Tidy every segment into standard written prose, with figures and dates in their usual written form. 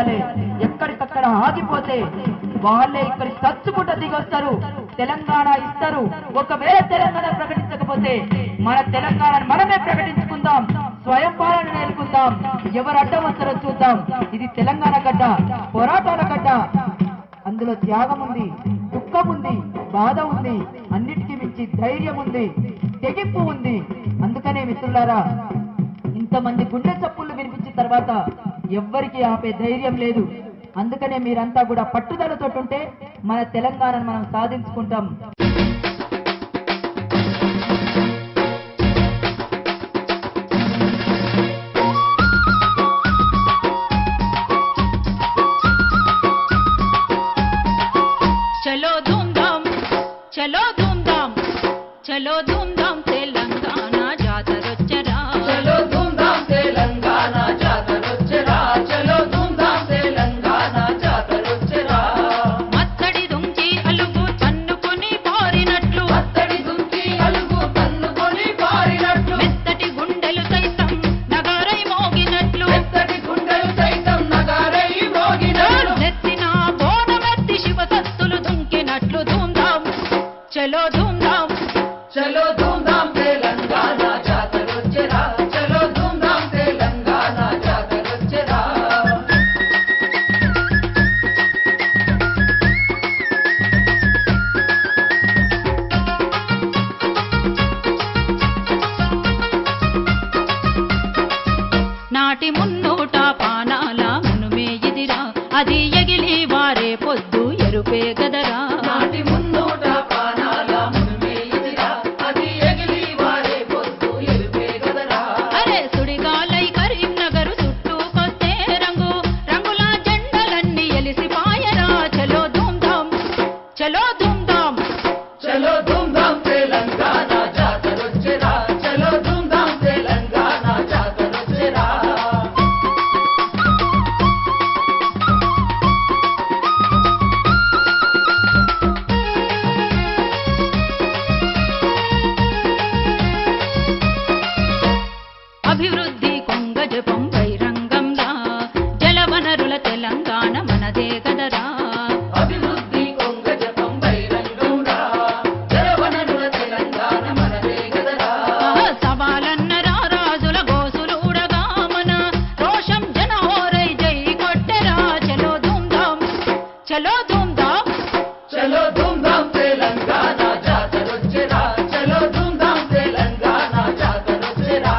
చేయాలి. ఎక్కడికక్కడ ఆగిపోతే వాళ్ళే ఇక్కడ చచ్చుకుంటూ దిగొస్తారు. తెలంగాణ ఇస్తారు. ఒకవేళ తెలంగాణ ప్రకటించకపోతే మన తెలంగాణను మనమే ప్రకటించుకుందాం. స్వయం పాలన నేర్చుకుందాం. ఎవరు అడ్డం వస్తారో చూద్దాం. ఇది తెలంగాణ గడ్డ, పోరాటాల గడ్డ. అందులో త్యాగం ఉంది, దుఃఖం ఉంది, బాధ ఉంది, అన్నిటికీ మించి ధైర్యం ఉంది, తెగింపు ఉంది. అందుకనే మిత్రులారా, ఇంతమంది గుండె చప్పుళ్ళు వినిపించిన తర్వాత ఎవ్వరికి ఆపే ధైర్యం లేదు. అందుకనే మీరంతా కూడా పట్టుదలతో ఉంటే మన తెలంగాణను మనం సాధించుకుంటాం. చలో ధూమ్ధాం, చలో ధూమ్ధాం, చలో ధూమ్ధాం తెలంగాణ జాతరొచ్చరా. చలో ధూమ్ధాం తెలంగాణ జాతరొచ్చరా. చలో ధూమ్ధాం తెలంగాణ జాతరొచ్చరా. మత్తడి దుంకి అలుగు తన్నుకొని పారినట్లు, మత్తడి దుంకి అలుగు తన్నుకొని పారినట్లు, మెత్తటి గుండెలు సైతం నగారై మోగినట్లు, మెత్తటి గుండెలు సైతం నగారై మోగినట్లు, నెత్తిన బోనమెత్తి శివసత్తులు దుంకినట్లు. ధూమ్ధాం, చలో ధూమ్ధాం, చలో ధూమ్ధాం తెలంగాణ జాతరొచ్చరా. చలో ధూమ్ధాం తెలంగాణ జాతరొచ్చరా. నాటి మున్నోట పానాల మునుమే ఇదిరా, అది ఎగిలి వారే పొద్దు ఎరుపే గదరా. నాటి మున్నోట ప్రాణాల మునిమే ఇదిరా, అది ఎగిలి వారే పొద్దు ఎరుపే గదరా. అరే సుడిగాలై కరీంనగరు చుట్టూకొస్తే రంగు రంగుల జెండలన్నీ ఎలిసిపాయరా. చలో ధూమ్ధాం, చలో ధూమ్ధాం, చలో ధూమ్ధాం తెలంగాణ జాతరొచ్చరా. చలో ధూమ్ధాం తెలంగాణ జాతరొచ్చరా. అభివృద్ధి కొంగ జపం బహిరంగంలా, జలవనరుల తెలంగాణ మనదే గదరా. అభివృద్ధి కొంగ జపం బహిరంగంరా, జలవనరుల తెలంగాణ మనదే గదరా. సవాలన్న రారాజుల గోసులుడగా మన రోషం జనహోరై జై కొట్టెరా. చలో ధూమ్ధాం, చలో ధూమ్ధాం, చలో ధూమ్ధాం తెలంగాణ జాతరొచ్చరా. చలో ధూమ్ధాం తెలంగాణ జాతరొచ్చరా.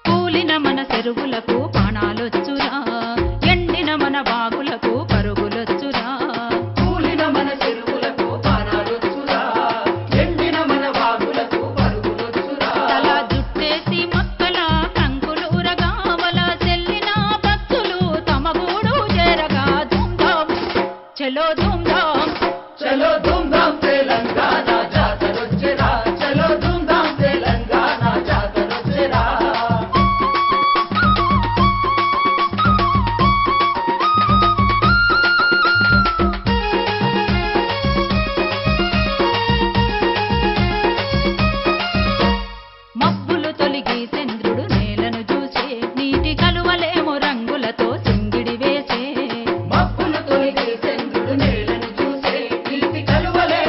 కూలిన మన చెరువులకు పాణాలొచ్చురా, ఎండిన మన బాగులకు పరుగులొచ్చురా. కూలిన మన చెరువులకు పానాలొచ్చురా, ఎండిన మన వాగులకు పరుగులొచ్చురా. తల జుట్టేసి మక్కల కంకులూరగా వల చెల్లిన భక్తులు తమ గూడు చేరగా. ధూమ్ధాం, చలో ధూమ్ధాం, చలో ధూమ్ధాం తెలంగాణ జాతరొచ్చరా. చలో ధూమ్ధాం తెలంగాణ జాతరొచ్చరా. మబ్బులు తొలిగి చంద్రుడు నేలను చూసే, నీటి కలువలేమో రంగులతో సింగిడి వేసే. మబ్బులు తొలిగే చంద్రుడు నేలను చూసే, నీటి కలువలే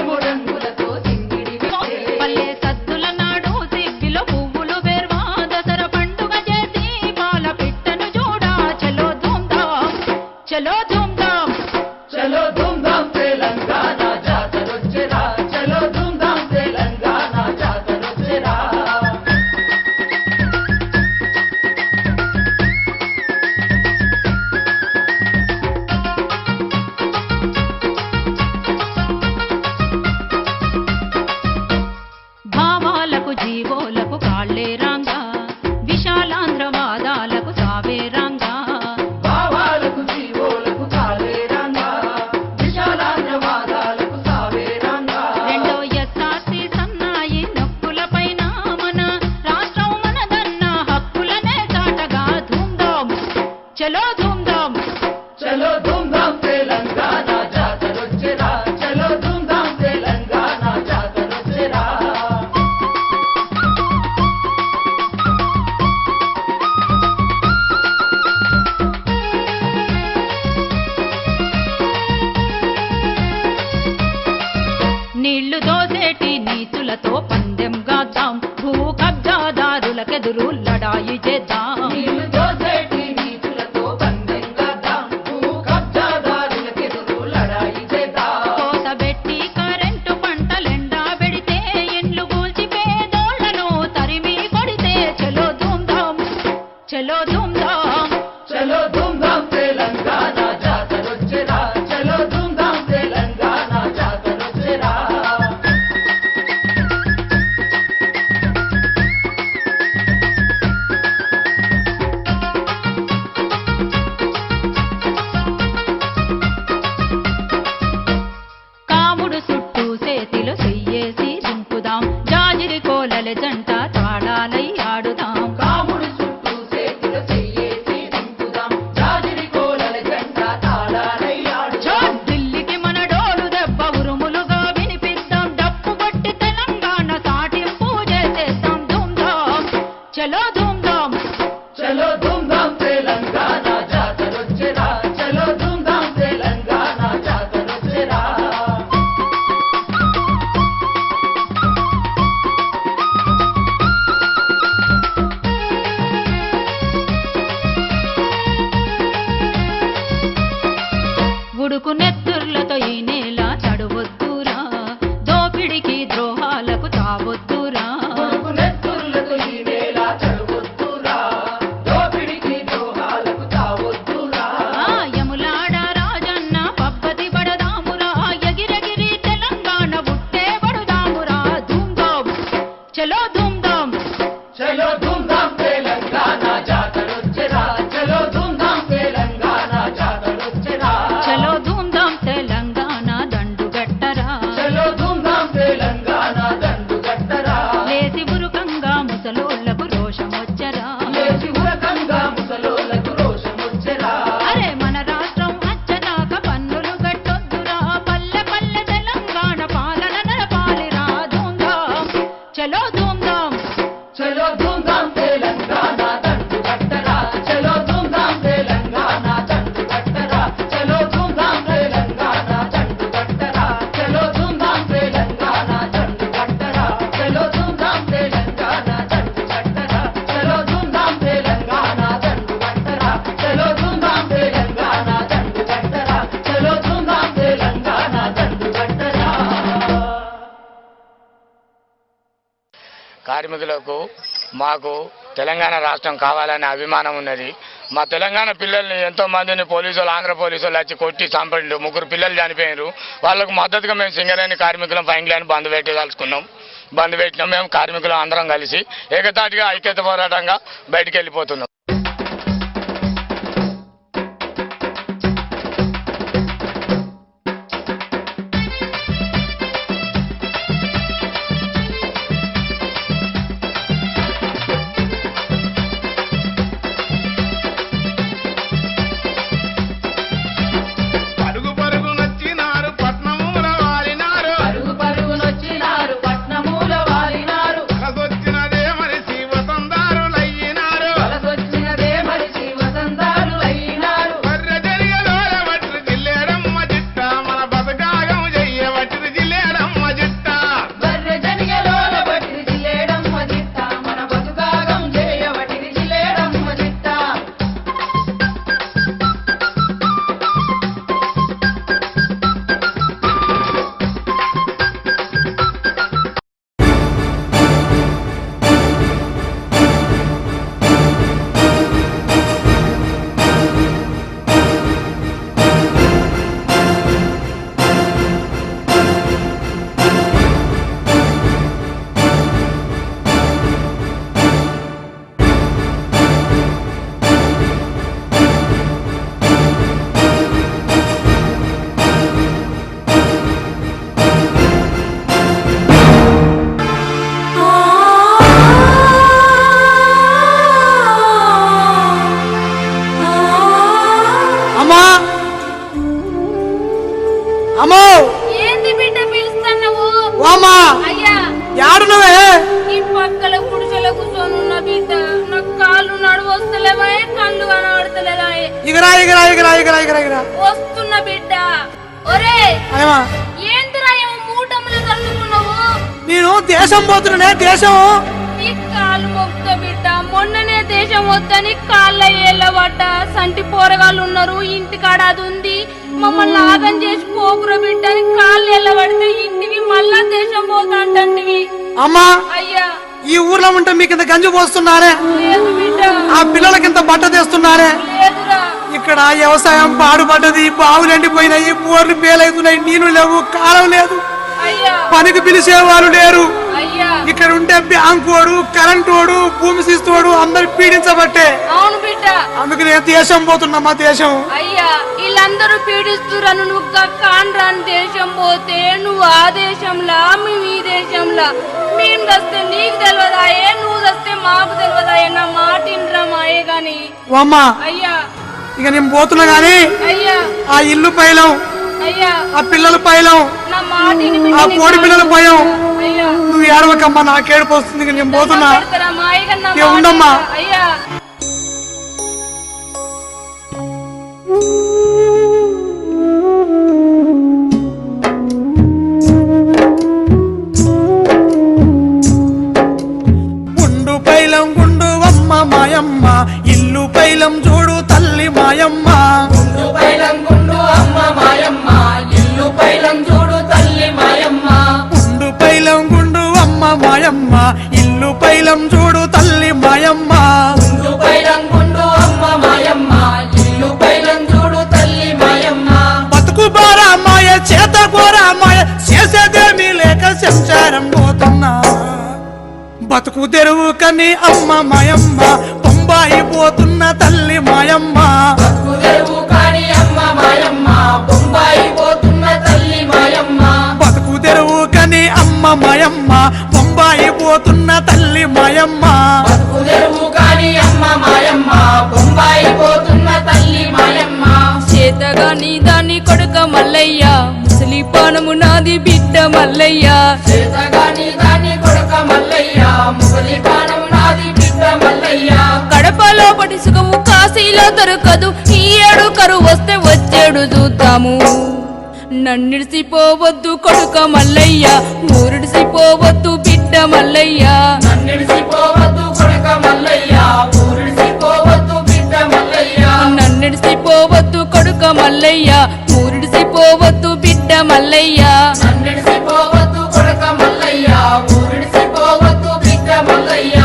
నీళ్లతో పందెం గాద్దాం, భూ కబ్జాదారులకెదురు లడాయి చేద్దాం. నీళ్లు దోసేటి నీతులతో పందెం కాద్దాం, భూ కబ్జాదారులకెదురు లడాయి చేద్దాం. కోసబెట్టి కరెంటు పంటలెండా పెడితే, ఇండ్లు కూల్చి పేదోళ్లను తరిమి కొడితే, చలో ధూమ్ధాం చలో ధూమ్ధాం. చలో ధూమ్ధాం తెలంగాణ జాతరొచ్చెరా, చలో ధూమ్ధాం తెలంగాణ జాతరొచ్చెరా. కాముడు చుట్టూ చేతిలో చెయ్యేసి దింపుదాం, జాజిరి కోలల జంట తాళాలై ఆడుదాం. కాముడి చుట్టూ చేతులు చెయ్యేసి దింపుదాం, జాజిరి కోలల జంట తాళాలై ఆడుదాం. ఢిల్లీకి మన డోలు దెబ్బ ఉరుములుగా వినిపిద్దాం, డప్పు కొట్టి తెలంగాణ సాటింపు చేసేద్దాం. ధూమ్ధాం చలో ధూమ్ధాం. చలో ధూమ్ధాం తెలంగాణ జాతరొచ్చెరా, చలో ధూమ్ధాం తెలంగాణ జాతరొచ్చెరా. ఉడుకు నెత్తుర్లతో ఈ నేల తడవొద్దురా, దోపిడికి ద్రోహాలకు తావొద్దురా. కొడుకు నెత్తుర్లతో ఈ నేల తడవొద్దురా, దోపిడికి ద్రోహాలకు తావొద్దురా. యములాడ రాజన్న పబ్బతి పడదామురా, ఎగిరెగిరి తెలంగాణ బుట్టే పడుదామురా. ధూమ్ధాం చలో ధూమ్ధాం. చలో ధూమ్ధాం తెలంగాణ జాతరొచ్చెరా, చలో ధూమ్ధాం తెలంగాణ జాతరొచ్చెరా. చలో ధూమ్ధాం తెలంగాణ దండుగట్టరా, చలో ధూమ్ధాం తెలంగాణ దండుగట్టరా. లేసి బురుకంగా ముసలోళ్లకు రోషమొచ్చరా. లేచి ఉరకంగా ముసలోళ్లకు రోషమొచ్చెరా. అరే మన రాష్ట్రం అచ్చదాకా పన్నులు కట్టొద్దురా, పల్లె పల్లె తెలంగాణ పాలన నడపాలిరా. ధూమ్ధాం చలో ధూమ్ధాం. చలో ధూమ్ధాం తెలంగాణ దండుగట్టరా, చలో ధూమ్ధాం తెలంగాణ దండుగట్టరా. చలో ధూమ్ధాం తెలంగాణ దండుగట్టరా, చలో ధూమ్ధాం తెలంగాణ దండుగట్టరా. చలో ధూమ్ధాం తెలంగాణ దండుగట్టరా, చలో ధూమ్ధాం తెలంగాణ దండుగట్టరా. చలో ధూమ్ధాం తెలంగాణ దండుగట్టరా, చలో ధూమ్ధాం తెలంగాణ దండుగట్టరా. కార్మికులకు మాకు తెలంగాణ రాష్ట్రం కావాలనే అభిమానం ఉన్నది. మా తెలంగాణ పిల్లల్ని ఎంతో మందిని పోలీసులు ఆంధ్ర పోలీసులు వచ్చి కొట్టి చంపండు, 3 పిల్లలు చనిపోయారు. వాళ్ళకు మద్దతుగా మేము సింగరేణి కార్మికులం ఫైన్లైన్ బంద్ పెట్టదలుచుకున్నాం. బంద్ పెట్టినాం. మేము కార్మికులు అందరం కలిసి ఏకతాటిగా ఐక్యత పోరాటంగా బయటికి వెళ్ళిపోతున్నాం. పరుగు పరుగునొచ్చినారు పట్నముల వాలినారు, పరుగు పరుగునొచ్చినారు పట్నమూల వాలినారు. కలసొచ్చినదే మరిసి వసందారులయ్యినారు. వలసొచ్చినదే మరిచి వసంతాలులైనారు. బర్రె జరిగలోల వట్రి జిల్లేడమ్మ జిట్ట, మన బతకాగం చెయ్య వట్రి జిల్లేడమ్మ జిట్ట. బర్రె జనిగలోల బట్టిరి జిల్లేడమ్మ జిట్ట, మన బతుకాగం చేయవటిరి జిల్లేడమ్మ జిట్ట. అమ్మో ఏంది బిడ్డ పిలుస్తున్నావు? వామా అయ్యా యాడునవే? ఈ పక్కల గుడిసెల కూర్చొని ఉన్న బిడ్డ, నాకు కాళ్ళు నడువొస్తలేవా, కళ్ళు కనబడతలేదా? ఇగరా ఇగరా ఇగరా ఇగరా ఇగరా ఇగరా వస్తున్న బిడ్డ. ఒరే అయ్యమా ఏందిరా ఏమో మూటములు తల్లుకున్నావు? నేను దేశం పోతున్నా దేశం. నీ కాలు మొక్క బిడ్డ మొన్ననే దేశం వద్దని కాళ్ళ ఏళ్ళబడ్డ సంటి పోరగాళ్ళు ఉన్నారు ఇంటికాడ అది ఉంది మమ్మల్ని ఆగం చేసి పోకుర బిడ్డ అని కాళ్ళు ఎల్లబడితే ఇంటికి మళ్ళా దేశం పోతా అంటంటివి. అమ్మా అయ్యా ఈ ఊర్లో ఉంటే మీకింత గంజి పోస్తున్నారే, లేదు బిడ్డ ఆ పిల్లలకింత బట్ట తెస్తున్నారే. లేదురా. ఇక్కడ వ్యవసాయం పాడుపడ్డది, బావులు ఎండిపోయినాయి, బోర్లు పేలవుతున్నాయి, నీళ్లు లేవు, కాలం లేదు, అయ్యా పనికి పిలిచేవారు లేరు. అయ్యా ఇక్కడ ఉంటే బ్యాంకోడు, కరెంటోడు, భూమి శిస్తోడు అందరు పీడించబట్టే. అవును బిడ్డ. అందుకు నేను దేశం పోతున్నా. మా దేశం అయ్యా వీళ్ళందరూ పీడిస్తురను నువ్వు కాండ్రాని దేశం పోతే నువ్వు ఆ దేశంలా మేము ఈ దేశంలా. మేము వస్తే నీకు తెలియదాయే, నువ్వు వస్తే మాకు తెలియదాయే. నా మాట ఇంద్రా మాయే గాని. అమ్మా అయ్యా ఇక నేను పోతున్నా గాని అయ్యా ఆ ఇల్లు పైలం, అయ్యా ఆ పిల్లలు పైలం, నా మాటిని ఆ కోడి పిల్లలు పోయాం. అయ్యా నువ్వు ఏడవకమ్మా, నాకేడుపు వస్తుంది. ఇక నేను పోతున్నా. పెడతారా మాయ కన్నా ఏ ఉండమ్మా. అయ్యా గుండు పైలం గుండు అమ్మ మాయమ్మ, ఇల్లు పైలం చూడు తల్లి మాయమ్మ. గుండు పైలం గుండు అమ్మ మాయమ్మ, ఇల్లు పైలం చూడు తల్లి మాయమ్మ. గుండు పైలం గుండు అమ్మ మాయమ్మ, ఇల్లు పైలం చూడు తల్లి మాయమ్మ. గుండు పైలం గుండు అమ్మ మాయమ్మ, ఇల్లు పైలం చూడు తల్లి మాయమ్మ. బతుకు బారా మాయ, చేత కోరా మాయ, చేసేదేమీ లేక సంసారం పోతున్నా. బతుకు తెరువు కని అమ్మ మాయమ్మ, బొంబాయి పోతున్న తల్లి మాయమ్మ. బతుకు తెరువు కాని అమ్మ మాయమ్మ, బొంబాయి పోతున్న తల్లి మాయమ్మ. బతుకు తెరువు కని అమ్మ మాయమ్మ, బొంబాయి పోతున్న తల్లి మాయమ్మ. బతుకు తెరువు కాని అమ్మ మాయమ్మ, బొంబాయి పోతున్న తల్లి మాయమ్మ. చేతగాని దాని కొడుక మల్లయ్య, ముసలి పానము నాది బిడ్డ మల్లయ్య. చేతగాని దాని కొడుక మల్లయ్య, ముసలి పానం నాది బిడ్డ మల్లయ్య. కడపలో పటి సుఖము కాశీలో దొరకదు, ఈ ఏడు కరువు వస్తే వచ్చేడు చూద్దాము. నన్నిడిసిపోవద్దు కొడుక మల్లయ్య, ఊరిడిసిపోవద్దు బిడ్డ మల్లయ్య. నన్నిడిసిపోవద్దు కొడుక మల్లయ్య, ఊరిడిసిపోవద్దు బిడ్డ మల్లయ్య. నన్నిడిసిపోవద్దు కొడుక మల్లయ్య, ఊరిడిసిపోవద్దు బిడ్డ మల్లయ్య. నన్నిడిసిపోవద్దు కొడుక మల్లయ్య, ఊరిడిసిపోవద్దు బిడ్డ మల్లయ్య.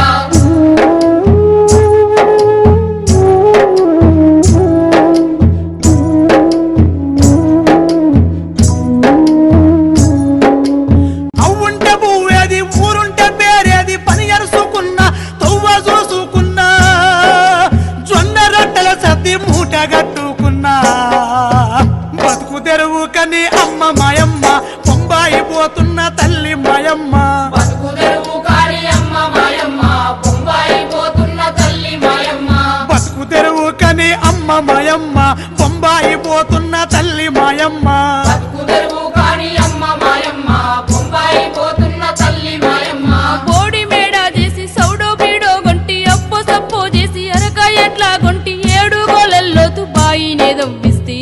అవ్వుంటే పువ్వేది, ఊరుంటే పేరేది, పని ఎరుసుకున్నా, తవ్వ చూసుకున్నా, జొన్న రొట్టెల సత్తి మూట కట్టుకున్నా. బతుకు తెరువు కని అమ్మ మాయమ్మ, బొంబాయి పోతున్న తల్లి మాయమ్మ. బతుకు తెరువు కాని అమ్మ మాయమ్మ, బొంబాయి పోతున్న తల్లి మాయమ్మ. బతుకు తెరువు కని అమ్మ మాయమ్మ, బొంబాయి పోతున్న తల్లి మాయమ్మ. బతుకు తెరువు కాని అమ్మ మాయమ్మ, బొంబాయి పోతున్న తల్లి మాయమ్మ. బోడి మేడ చేసి సౌడో బీడో గొంటి, అప్పో సప్పో చేసి అరక ఎట్లా గొంటి, ఏడు గోలల్లోతు బాయినే దవ్విస్తే.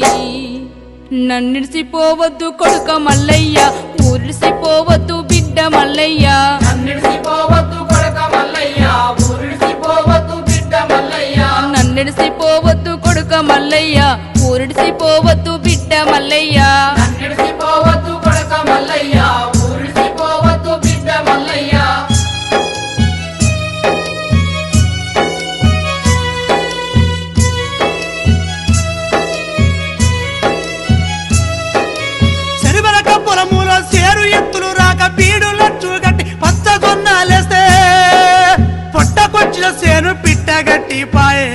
నన్నిడిసిపోవద్దు కొడుక మల్లయ్య, ఊరిడిసిపోవద్దు బిడ్డ మల్లయ్య. నన్నిడిసిపోవద్దు కొడుక మల్లయ్య, ఊరిడిసిపోవద్దు బిడ్డ మల్లయ్య. నన్నిడిసిపోవద్దు కొడుక మల్లయ్య, ఊరిడిసిపోవద్దు బిడ్డ మల్లయ్య. నన్నిడిసిపోవద్దు కొడుక మల్లయ్య, ఊరిడిసిపోవద్దు బిడ్డ మల్లయ్య. చెరువెనక పొలములో సేరు ఎత్తులు రాక బీడు లచ్చు గట్టి పచ్చగొన్నాలేస్తే, పొట్టకొచ్చిన సేను పిట్ట గట్టి పాయే.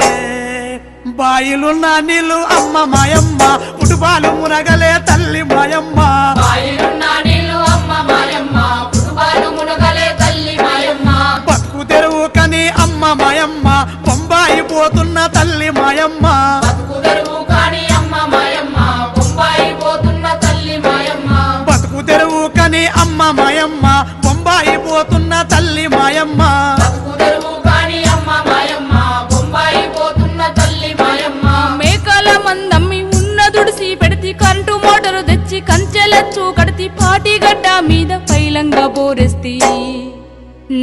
బాయిలున్న నీళ్ళు అమ్మ మాయమ్మ, పుటుపాలు మునగలే తల్లి మాయమ్మ. బాయిలున్న నీళ్ళు అమ్మ మాయమ్మ, పుటుపాలు మునగలే తల్లి మాయమ్మ. బతుకు తెరువు కని అమ్మ మాయమ్మ, బొంబాయి పోతున్న తల్లి మాయమ్మ. బతుకు తెరువు కాని అమ్మ మాయమ్మ, బొంబాయి పోతున్న తల్లి మాయమ్మ. బతుకు తెరువు కని అమ్మ మాయమ్మ, బొంబాయి పోతున్న తల్లి మాయమ్మ. బతుకు తెరువు కాని అమ్మ మాయమ్మ, బొంబాయి పోతున్న తల్లి మాయమ్మ. మేకల మందమ్మి ఉన్న దుడిసి పెడితే కరెంటు మోటార్ కట్టలు తెచ్చి కంచెలచ్చు కడితి పాటిగడ్డ మీద పైలంగా బోరెస్తి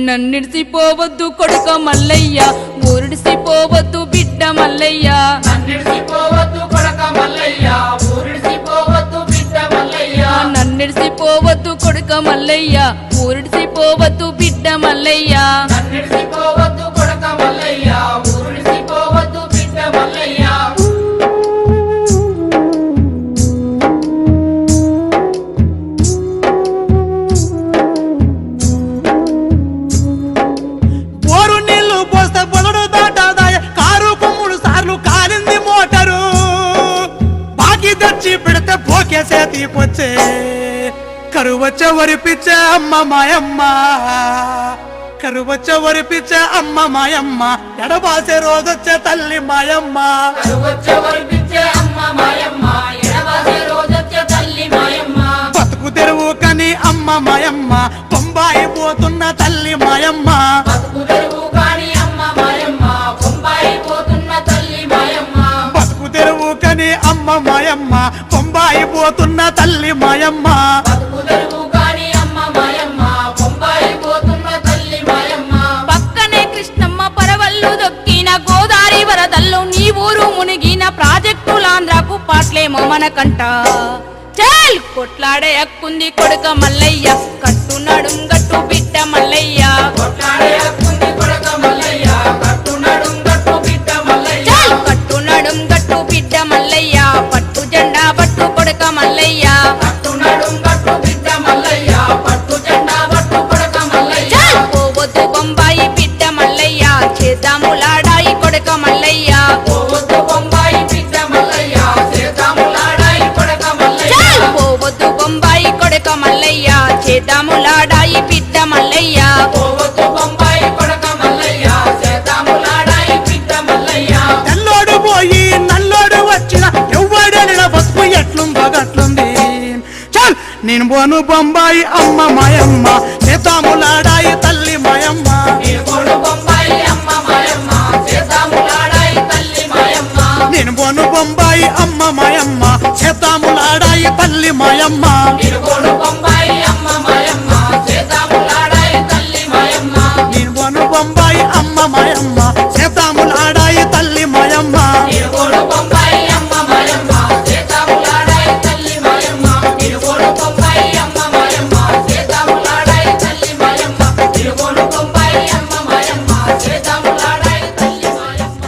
నన్నిడిసిపోవద్దు కొడుక మల్లయ్య ఊరిడిసిపోవద్దు బిడ్డ మల్లయ్య నన్నిడిసిపోవద్దు కొడక మల్లయ్య ఊరిడిసిపోవద్దు బిడ్డ మల్లయ్య నన్నిడిసిపోవద్దు కొడుక మల్లయ్య ఊరిడిసిపోవద్దు బిడ్డ మల్లయ్య నన్నిడిసిపోవద్దు కొడక మల్లయ్య ఊరిడిసిపోవద్దు బిడ్డ మల్లయ్య బోరు నీళ్లు పోస్తే బొదడు దాటాదాయ కారుకు 3 సార్లు కాలింది మోటరు బాకి తెచ్చి పెడితే పోకేసే తీపొచ్చే కరువచ్చే వరిపిచ్చే అమ్మ మాయమ్మ కరువచ్చే వరిపిచ్చే అమ్మ మాయమ్మ ఎడబాసే రోజొచ్చే తల్లి మాయమ్మ వచ్చే వరిపించే అమ్మ మాయమ్మ ఎడవాసే రోజొచ్చే తల్లి మాయమ్మ బతుకు తెరువు కని అమ్మ మాయమ్మ బొంబాయి పోతున్న తల్లి మాయమ్మ బతుకు తెరువు కాని అమ్మ మాయమ్మ బొంబాయి పోతున్న తల్లి మాయమ్మ బతుకు తెరువు కని అమ్మ మాయమ్మ బొంబాయి పోతున్న తల్లి మాయమ్మ బతుకు తెరువు కాని అమ్మ మాయమ్మ బొంబాయి పోతున్న తల్లి మాయమ్మ పక్కనే కృష్ణమ్మ పరవళ్ళు దొక్కిన గోదావరి వరదల్లో నీ ఊరు మునిగిన ప్రాజెక్టులాంధ్రకు పాట్లేమో మనకంట చల్ కొట్లాడే హక్కుంది కొడుక మల్లయ్య కట్టు నడుం గట్టు బిడ్డ మల్లయ్య కొట్లాడే హక్కుంది కొడక మల్లయ్య కట్టు నడుం గట్టు బిడ్డ మల్లయ్య చల్ కట్టు నడుం గట్టు బిడ్డ మల్లయ్య పట్టు జెండా పట్టు కొడుక మల్లయ్య కట్టు నడుం గట్టు బిడ్డ మల్లయ్య పట్టు జెండా పట్టు కొడక మల్లయ్య చల్ పోవద్దు బొంబాయి బిడ్డ మల్లయ్య చేద్దాములాడాయి కొడుక మల్లయ్య పోవద్దు బొంబాయి బిడ్డ మల్లయ్య చేద్దాములాడాయి కొడక మల్లయ్య చల్ పోవద్దు బొంబాయి కొడుక మల్లయ్య చేద్దాములాడాయి బిడ్డ మల్లయ్య పోవద్దు బొంబాయి కొడక మల్లయ్య చేద్దాములాడాయి బిడ్డ మల్లయ్య తెల్లోడు పోయి నల్లోడు వచ్చిన ఎవ్వడెళ్ళ బతుకు ఎట్లుందో గట్లుంది చల్ నేను పోను బొంబాయి అమ్మ మాయమ్మ చేతాములాడాయి తల్లి మాయమ్మ నీకోడు బొంబాయి అమ్మ మాయమ్మ చేద్దాములాడాయి తల్లి మాయమ్మ నేను పోను బొంబాయి అమ్మ మాయమ్మ చేతాములాడాయి తల్లి మాయమ్మ నీకోడు బొంబాయి అమ్మ మాయమ్మ చేద్దాములాడాయి తల్లి మాయమ్మ నేను పోను బొంబాయి అమ్మ మాయమ్మ చేతాములాడాయి తల్లి మాయమ్మ నీకోడు బొంబాయి అమ్మ మాయమ్మ చేద్దాములాడాయి తల్లి మాయమ్మ నీకోడు బొంబాయి అమ్మ మాయమ్మ చేద్దాములాడాయి తల్లి మాయమ్మ నీకోడు బొంబాయి అమ్మ మాయమ్మ చేద్దాములాడాయి తల్లి మాయమ్మ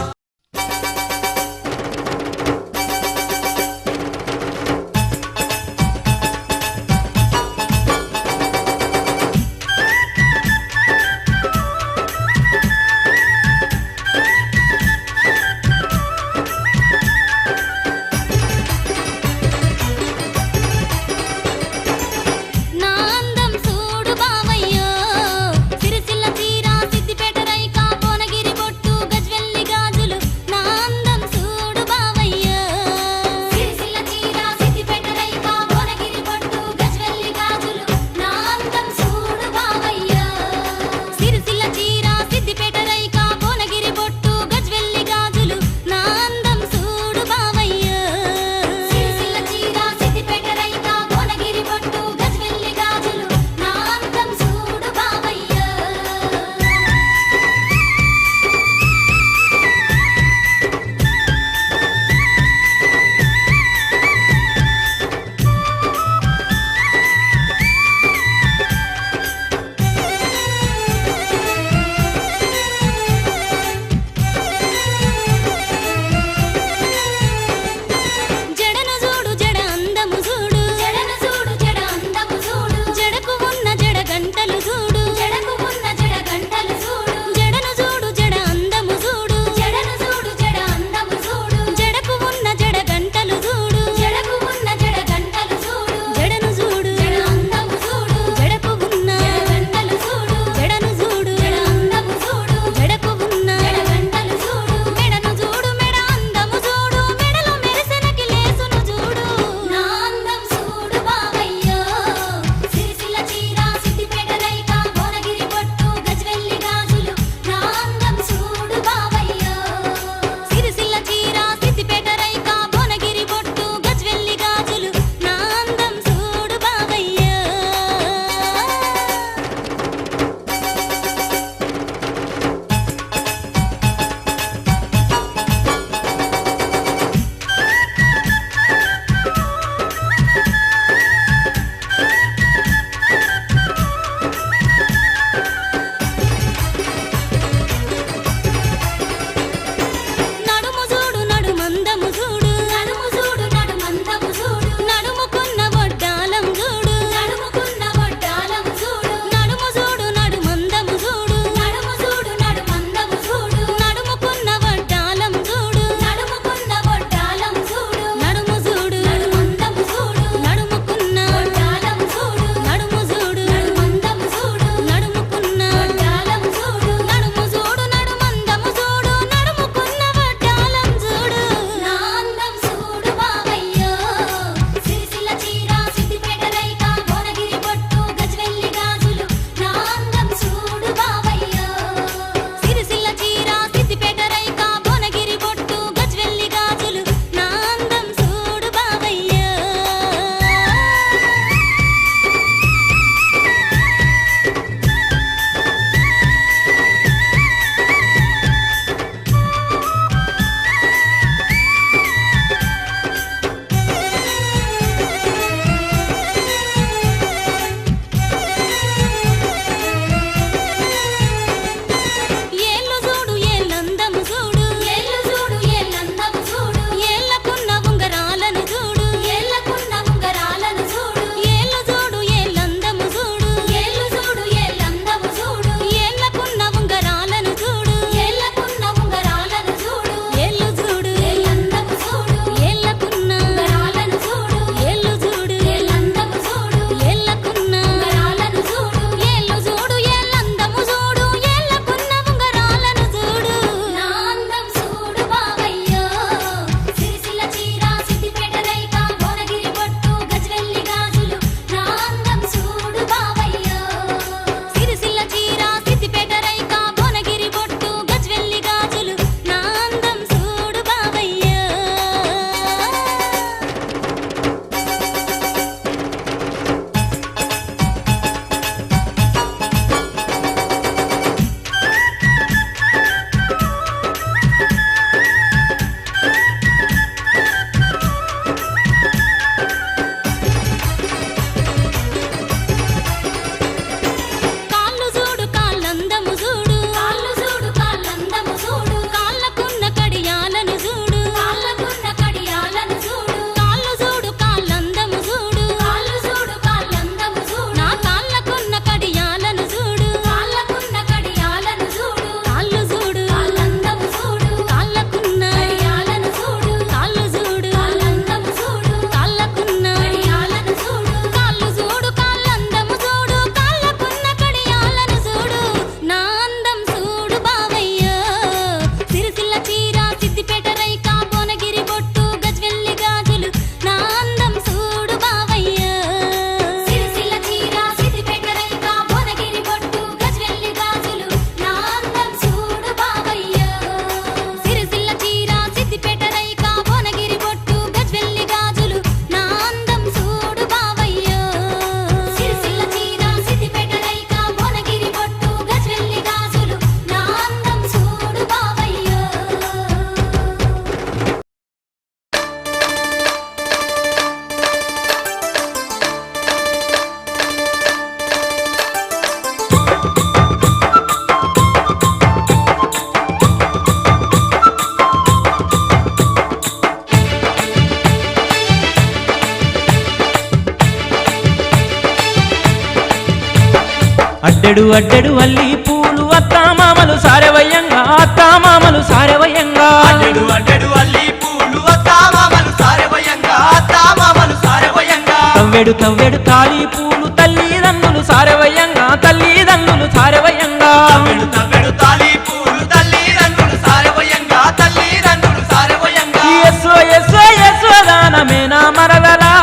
అడ్డెడు అడ్డెడు అల్లి పూలు అత్తామామలు సారవయ్యంగా అత్తామామలు సారవయ్యంగా అడ్డెడు అడ్డెడు అల్లి పూలు అత్తామామలు సారవయ్యంగా అత్తామామలు సారవయ్యంగా తవ్వెడు తవ్వెడు తాళి పూలు తల్లిదండ్రులు సారవయ్యంగా తల్లిదండ్రులు సారవయ్యంగా తవ్వెడు తవ్వెడు తాళి పూలు తల్లిదండ్రులు సారవయ్యంగా తల్లిదండ్రులు సారవయ్యంగా ఎస్సో ఎస్సో ఎస్సో దానమే నా మరదలా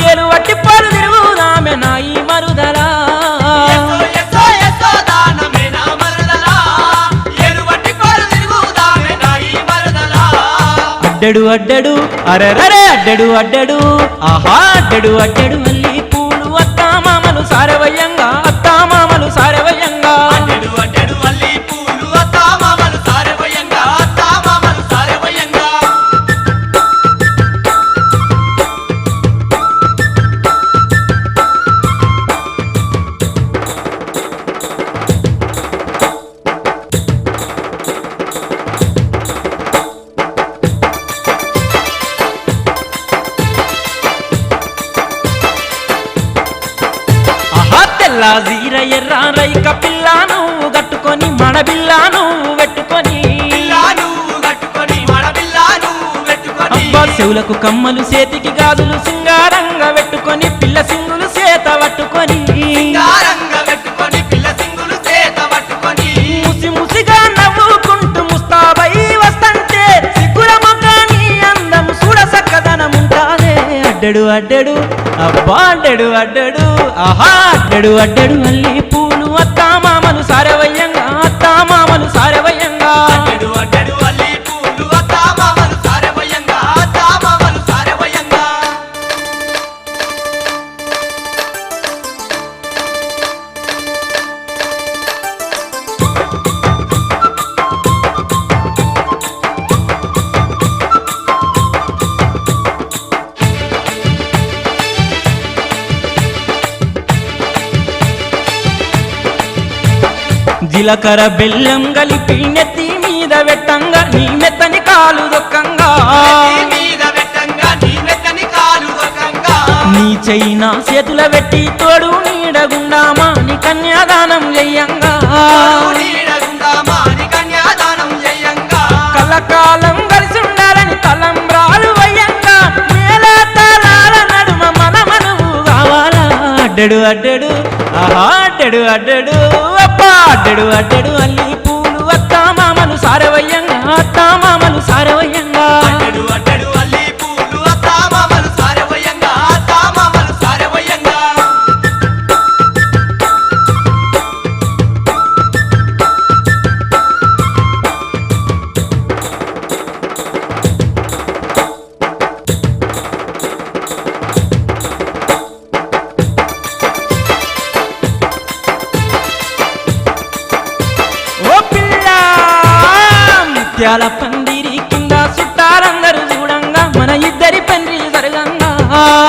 ఏలు వట్టి పరు తిరుగుదామె నా ఈ మరుదలా ఎస్సో ఎస్సో ఎస్సో దానమే నా మరదలా ఏలువట్టి పాలు తిరుగుదామె నా ఈ మరదలా అడ్డెడు అడ్డెడు అరెరరే అడ్డెడు అడ్డెడు ఆహా అడ్డెడు అడ్డెడు అల్లి పూలు అత్తామామలు సారవయ్యంగా అత్తామామలు సారవయ్యంగా అడ్డెడు అడ్డెడు అల్లి పూలు అత్తామామలు సారవయ్యంగా అత్తామామలు సారవయ్యంగా ఆహా తెల్ల జీర ఎర్ర రైక పిల్ల నువ్వు కట్టుకొని మడబిల్లా నువ్వు పెట్టుకొని పిల్లా నువ్వు కట్టుకొని మడబిల్లా నువ్వు పెట్టుకొని అబ్బా చెవులకు కమ్మలు చేతికి గాజులు సింగారంగా పెట్టుకొని పిల్ల సింగులు చేత పట్టుకొని సింగారంగా పెట్టుకొని పిల్ల సింగులు చేత పట్టుకొని ముసి ముసిగా నవ్వుకుంటూ ముస్తాబై వస్తంటే సిగ్గుల మొగ్గాని అందం చూడ సక్కదనముంటాదే అడ్డెడు అడ్డెడు అబ్బా అడ్డెడు అడ్డెడు ఆహా అడ్డెడు అడ్డెడు అల్లి పూలు అత్తామామలు సారవయ్యంగా అత్తామామలు సారవయ్యంగా అడ్డెడు అడ్డెడు అల్లి పూలు అత్తామామలు సారవయ్యంగా అత్తామామలు సారవయ్యంగా జీలకర్ర బెల్లం కలిపి నెత్తి మీద పెట్టంగా నీ మెత్తని కాలు దొక్కంగా నీ మీద పెట్టంగా నీ మెత్తని కాలు దొక్కంగా నీ చైనా చేతుల పెట్టి తోడు నీడగుండామా నీ కన్యాదానం చెయ్యంగా నీడగుండామా నీ కన్యాదానం చెయ్యంగా కలకాలం కలిసి ఉండాలని తలంబ్రాలు వయ్యంగా మేళ తాళాల నడుమ మన మనవు కావాలా అడ్డెడు అడ్డెడు ఆహా అడ్డెడు అడ్డెడు అబ్బా అడ్డెడు అడ్డెడు అల్లి పూలు అత్తామామలు సారవయ్యంగా అత్తామామలు సారవయ్యంగా అడ్డెడు అడ్డెడు అల్లి పూలు అత్తామామలు సారవయ్యంగా అత్తామామలు సారవయ్యంగా ఓ పిల్ల ముత్యాల పందిరి కింద చుట్టాలందరూ చూడంగా మన ఇద్దరి పెళ్లి జరగంగా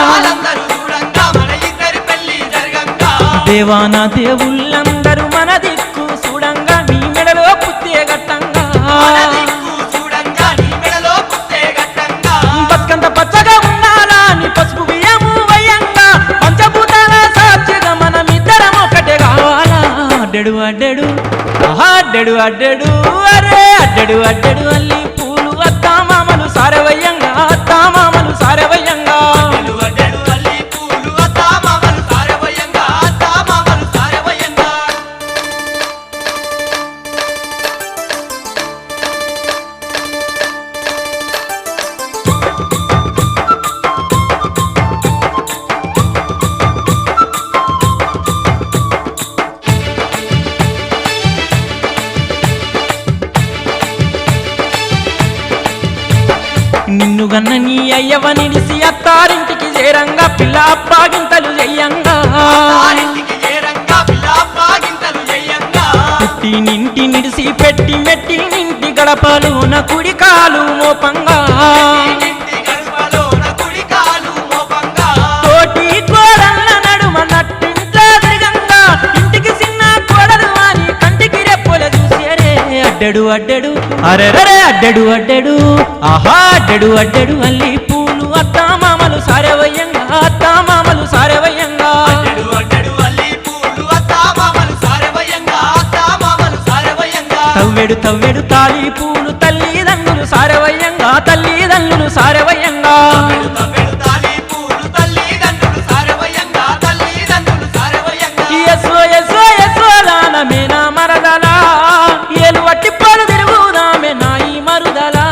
వాళ్ళందరూ చూడంగా మన ఇద్దరి పెళ్లి జరగంగా దేవాన దేవుళ్ళందరూ మన దిక్కు చూడంగా నీ మెడలో పుత్తే గట్టంగా మన దిక్కు చూడంగా నీ మెడలో పుట్టే గట్టంగా బతుకంత పచ్చగా ఉండాలా నీ పసుపు బియ్యము వయ్యంగా పంచభూతాల సాక్షిగా మనమిద్దరం ఒకటే కావాలా అడ్డెడు అడ్డెడు ఆహా అడ్డెడు అడ్డెడు అరే అడ్డెడు అడ్డెడు అల్లి పూలు అత్తామామలు సారవయ్యంగా అత్తామామలు సారవయ్యంగా అడ్డెడు అడ్డెడు అల్లి పూలు అత్తామామలు సారవయ్యంగా అత్తామామలు సారవయ్యంగా నిన్ను గన్న నీ అయ్యవ నిడిసి అత్తారింటికి చేరంగా పిల్ల అప్పాగింతలు చెయ్యంగా ఇంటికి చేరంగా పిల్ల పాగింతలు చెయ్యంగా పుట్టి నింటి నిడిసి పెట్టి మెట్టి నింటి గడపలోన కుడి కాలు మోపంగా ఇంటి గడపలోన కుడి కాలు మోపంగా తోటి కోడళ్ళ నడుమ నట్టింట్లో తిరగంగా ఇంటికి చిన్న కోడలు అని కంటికి రెప్పుల చూసేరే అడ్డెడు అడ్డెడు అరెరరే అడ్డెడు అడ్డెడు ఆహా అడ్డెడు అడ్డెడు అల్లి పూలు అత్తామామలు సారవయ్యంగా అత్తామామలు సారవయ్యంగా అడ్డెడు అడ్డెడు అల్లి పూలు అత్తామామలు తవ్వెడు తాళి పూలు తల్లిదండ్రులు సారవయ్యంగా తల్లిదండ్రులు సారవయ్యంగా ఎస్ఓ ఎస్ఓ ఎస్ఓ రానమేనా మరదలా ఏలు వట్టి పడు తిరుగుదామే నాయి మరుదలా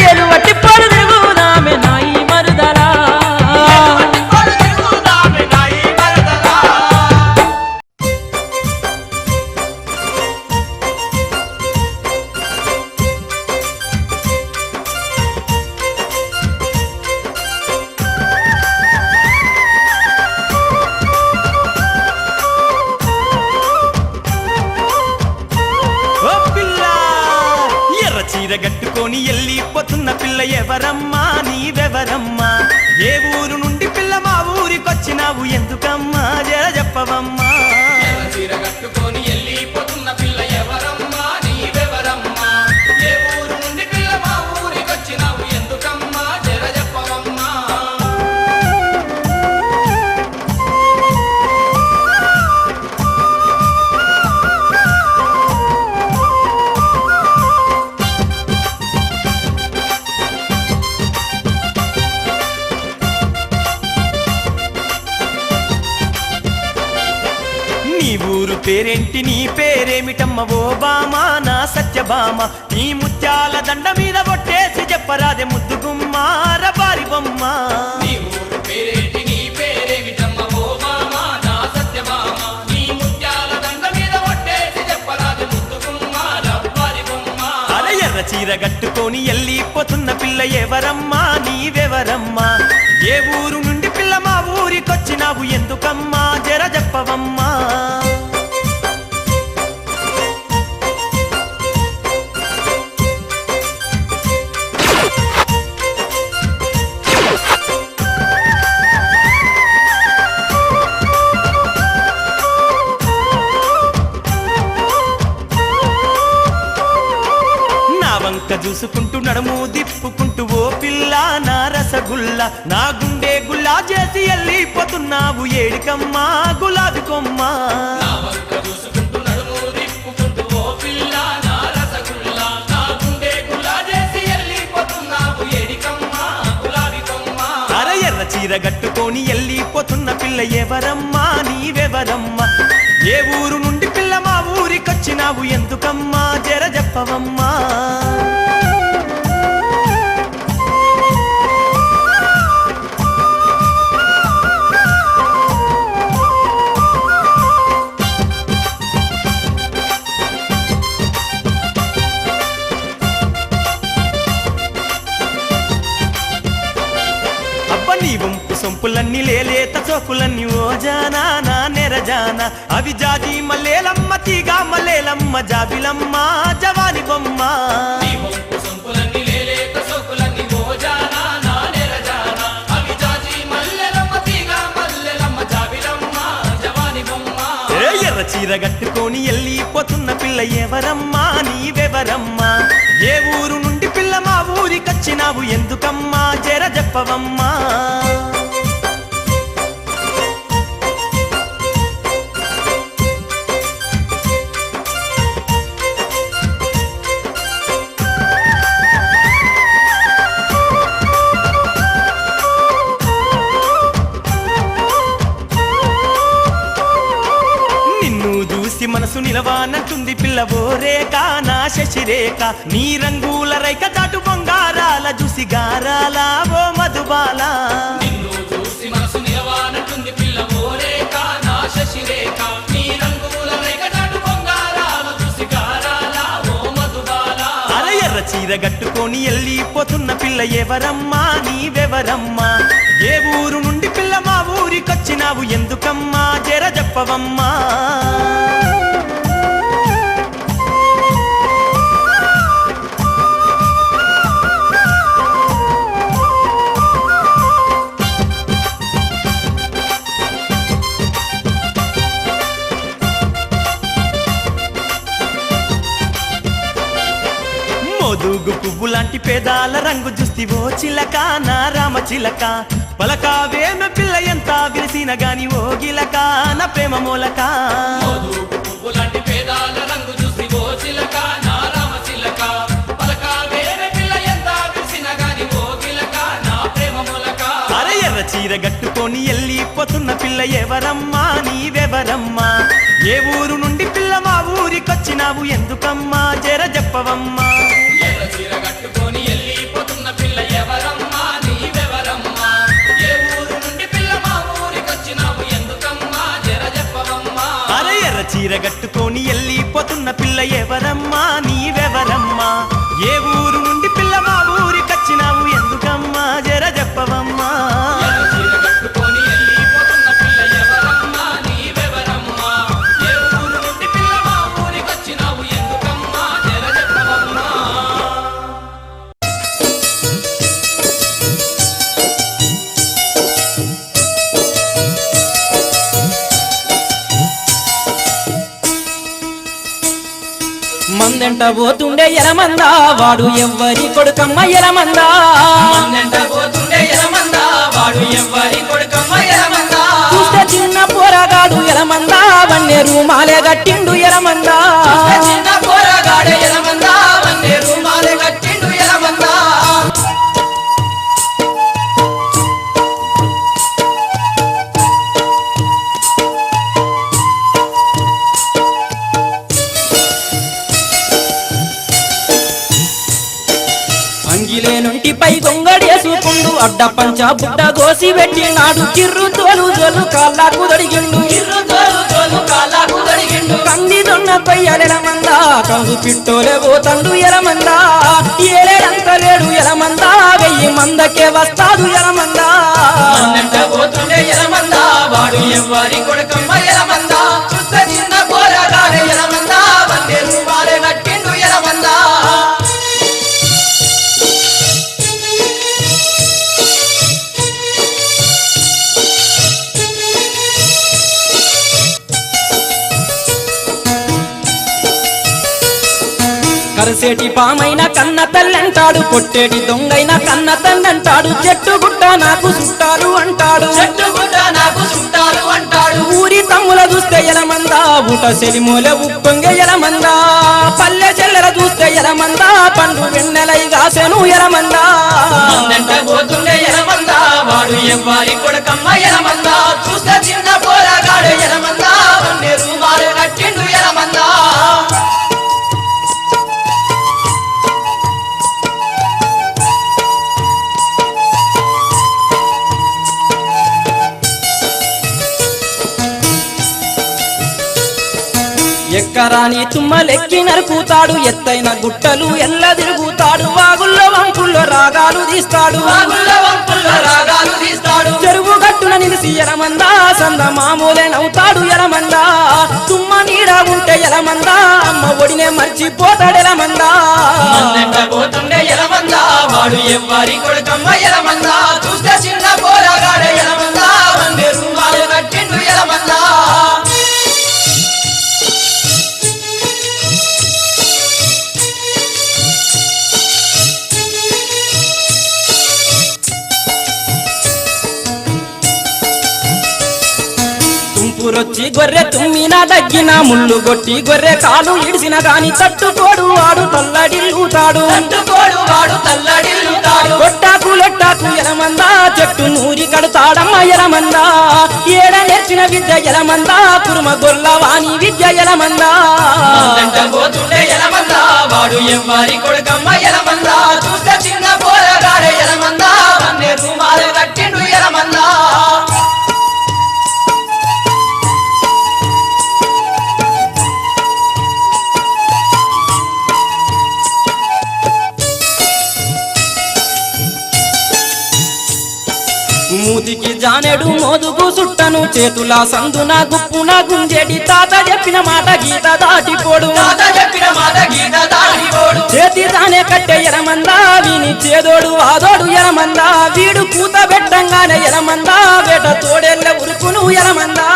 ఏలు వట్టి పడు తిరుగుదామే నాయి మరుదలా ఓ పిల్ల ఎర్ర చీర కట్టుకొని వెళ్ళిపోతున్న పిల్ల ఎవరమ్మా నీవెవరమ్మా ఏ ఊరు నుండి పిల్ల మా ఊరికొచ్చినావు ఎందుకమ్మా జర చెప్పవమ్మా చీర కట్టుకొని వెళ్ళిపోతున్న పిల్ల ఎవరమ్మా నీవెవరమ్మా ఏ ఊరు నుండి పిల్ల మా ఊరికొచ్చినావు ఎందుకమ్మా జర చెప్పవమ్మా నీ ఊరు పేరేంటి నీ పేరేమిటమ్మ ఓ బామా నా సత్యభామ నీ ముత్యాల దండ మీద కొట్టేసి చెప్పరాదే ముద్దు గుమ్మార బారి బొమ్మ నీ ఊరు పేరేంటి నీ పేరేమిటమ్మ ఓ మామ నా సత్యమామ నీ ముత్యాల దండ మీద ఒట్టేసి చెప్పరాదు ముద్దుగుమ్మ రవ్వారి బొమ్మ అరే ఎర్ర చీర కట్టుకొని వెళ్ళిపోతున్న పిల్ల ఎవరమ్మా నీవెవరమ్మా ఏ ఊరు నుండి పిల్ల మా ఊరికొచ్చినావు ఎందుకమ్మా జర చెప్పవమ్మా నా వంక చూసుకుంటూ నడుము దిప్పుకుంటూ ఓ పిల్ల నా రసగుల్ల నా గుండె గుల్లా చేసి వెళ్ళిపోతున్నావు ఏడికమ్మా గులాబీ కొమ్మ నా వంక చూసుకుంటూ నడుము తిప్పుకుంటూ ఓ పిల్ల నా రసగుల్లా నా గుండె గులా చేసి వెళ్ళిపోతున్నావు ఏడికమ్మ గులాబీ కొమ్మ అరే ఎర్ర చీర కట్టుకొని వెళ్ళిపోతున్న పిల్ల ఎవరమ్మా నీవెవరమ్మా ఏ ఊరు నుండి పిల్ల మా ఊరికొచ్చినావు ఎందుకమ్మా జర చెప్పవమ్మా అబ్బ నీ వంపు సొంపులన్నీ లేలేత చోకులన్నీ ఓ జానా నా నెరజానా అవి జాజి మల్లేలమ్మ తీగా మల్లేలమ్మ జాబిలమ్మ జవాని బొమ్మ నీ వంపు సొంపులన్నీ లేలేత సోకులన్నీ ఓజానా నా నెరజానా అవి జాజి మల్లెలమ్మ తీగ మల్లెలమ్మ జాబిలమ్మ జవాని బొమ్మ ఏ ఎర్ర చీర కట్టుకొని వెళ్ళిపోతున్న పిల్ల ఎవరమ్మా నీవెవరమ్మా ఏ ఊరు నుండి పిల్ల మా ఊరికొచ్చినావు ఎందుకమ్మా జర చెప్పవమ్మా నిన్ను చూసి మనసు నిలవానంటుంది పిల్లవో రేఖ నా శశిరేఖ నీ రంగుల రైక చాటు బొంగారాల చూసి గారాల ఓ మధుబాల నిన్ను చూసి మనసు నిలవానంటుంది పిల్ల ఓరేక నా శశిరేఖ నీ రంగుల రేఖటాటు పొంగారాల చూసి గారాల ఓ మధుబాల అరే ఎర్ర చీర కట్టుకొని వెళ్ళిపోతున్న పిల్ల ఎవరమ్మా నీవెవరమ్మా ఏ ఊరు నుండి పిల్ల మా ఊరికొచ్చినావు ఎందుకమ్మా జర చెప్పవమ్మా మోదుగు పువ్వు లాంటి పేదాల రంగు చూస్తివో చిలక నా రామ చిలక పలకావేమ పిల్ల ఎంత విరిసిన గాని ఓ గిలక నా ప్రేమ మూలక మోదుగు పువ్వులాంటి పేదాల రంగు చూసి ఓ చిలక నా రామ చిలక పలకావేరే పిల్ల ఎంత విరిసిన గాని ఓ గిలక నా ప్రేమ మూలక అరే ఎర్ర చీర గట్టుకొని వెళ్ళిపోతున్న పిల్ల ఎవరమ్మా నీవెవరమ్మా ఏ ఊరు నుండి పిల్ల మా ఊరికొచ్చినావు ఎందుకమ్మా జర చెప్పవమ్మా ఎర్ర చీర కట్టుకొని వెళ్ళిపోతున్న పిల్ల ఎవరమ్మా నీవెవరమ్మా ఏ ఊరు నుండి పిల్ల మా ఊరికొచ్చినావు ఎందుకమ్మా జర చెప్పవమ్మా అరే ఎర్ర చీర గట్టుకొని వెళ్ళిపోతున్న పిల్ల ఎవరమ్మా నీవెవరమ్మా ఏ ఊరు నుండి పిల్ల మా ఊరికొచ్చినావు ఎందుకమ్మా జర చెప్పవమ్మా ఎర్ర చీర కట్టుకొని వెళ్ళిపోతున్న పిల్ల ఎవరమ్మా నీవెవరమ్మా ఏ ఊరు నుండి పిల్ల మా ఊరికొచ్చినావు ఎందుకమ్మా జర చెప్పవమ్మా మందెంట పోతుండే ఎలమందా వాడు ఎవ్వరి కొడుకమ్మ ఎలమందా మందెంట పోతుండే ఎలమందా వాడు ఎవ్వరి కొడుకమ్మ ఎలమందా చూస్తే చిన్న పోరగాడు ఎలమందా వన్నే రూమాలే గట్టిండు ఎలమందా చిన్న పోరగాడే ఎలమందా వన్నే రూమాలే కట్టిండు ఎలమందా అంగిలేనుంటిపై గొంగడేసుకుండు అడ్డ పంచ బుడ్డ గోసి పెట్టినాడు కిర్రు తోలు జోలు కాళ్ళకు దొడిగిండు ఇర్రు తోలు తోలు కాళ్ళకు దొరికిండు కంది దొన్న కొయ్యలెలమందా కందు పిట్టోలే పోతండు ఎలమందా ఏలేడంత లేడు ఎలమందా 1000 మందకే వస్తాడు ఎలమందా మందెంట పోతుండే ఎలమందా వాడు ఎవ్వరి కొడుకమ్మ ఎలమందా చూస్తే చిన్న పోరగాడే ఎలమందా వన్నే రూమాలే కట్టిండు ఎలమందా కరసేటి పామైన కన్న తల్లంటాడు కొట్టేటి దొంగైన కన్న తల్లంటాడు చెట్టు గుట్ట నాకు చుట్టాలు అంటాడు చెట్టు గుడ్డ నాకు చుట్టాలు అంటాడు ఊరి తమ్ముల చూస్తే ఎలమందా ఊట సెలిమూలే ఉప్పొంగ ఎలమందా పల్లె చెల్లెల చూస్తే ఎలమందా పండు వెన్నెలై గాసెను ఎలమందా మందెంట పోతుండే ఎలమందా వాడు ఎవ్వరి కొడుకమ్మ ఎలమందా చూస్తే చిన్న పోరగాడే ఎలమందా వన్నే రూమాలే కట్టిండు ఎలమందా ఎక్కరాని తుమ్మలెక్కి నరుకుతాడు ఎత్తైన గుట్టలు ఎల్ల తిరుగుతాడు వాగుల్లో వంపుల్లో రాగాలు తీస్తాడు వాగుల్లో వంపుల్లో రాగాలు తీస్తాడు చెరువు గట్టున నిలిసి ఎలమందా సంద మామూలే నవ్వుతాడు ఎలమందా తుమ్మ నీడ ఉంటే ఎలమందా అమ్మ ఒడినే మర్చిపోతాడు ఎలమందా మందెంట పోతుండే ఎలమందా వాడు ఎవ్వరి కొడుకమ్మ ఎలమందా చూస్తే చిన్న పోరగాడే ఎలమందా వన్నే రూమాలు కట్టిండు ఎలమందా తుంపురొచ్చి గొర్రె తుమ్మిన దగ్గిన ముళ్ళు గొట్టి గొర్రె కాలు ఇడిసిన గాని తట్టుకోడు వాడు తల్లడిల్లుతాడు తట్టుకోడు వాడు తల్లడిల్లుతాడు కొట్టాకు లొట్టాకు ఎలమందా చెట్టు నూరి కడతాడమ్మ ఎలమందా ఏడ నేర్చిన విద్య ఎలమందా కురుమ గొల్లవాణి విద్య ఎలమందా మందెంట పోతుండే ఎలమందా వాడు ఎవ్వరి కొడుకమ్మ ఎలమందా చూస్తే చిన్న పోరగాడే ఎలమందా వన్నే రూమాలే కట్టిండు ఎలమందా మూతికి జానెడు మోదుగు సుట్టను చేతుల సందున గుప్పున గుంజేటి తాత చెప్పిన మాట గీత దాటిపోడు తాత చెప్పిన మాట గీత దాటిపోడు చేతి దానే కట్టె ఎలమందా వీని చేదోడు వాదోడు ఎలమందా వీడు కూత పెట్టంగానే ఎలమందా వేట తోడెళ్ళ ఉరుకును ఎలమందా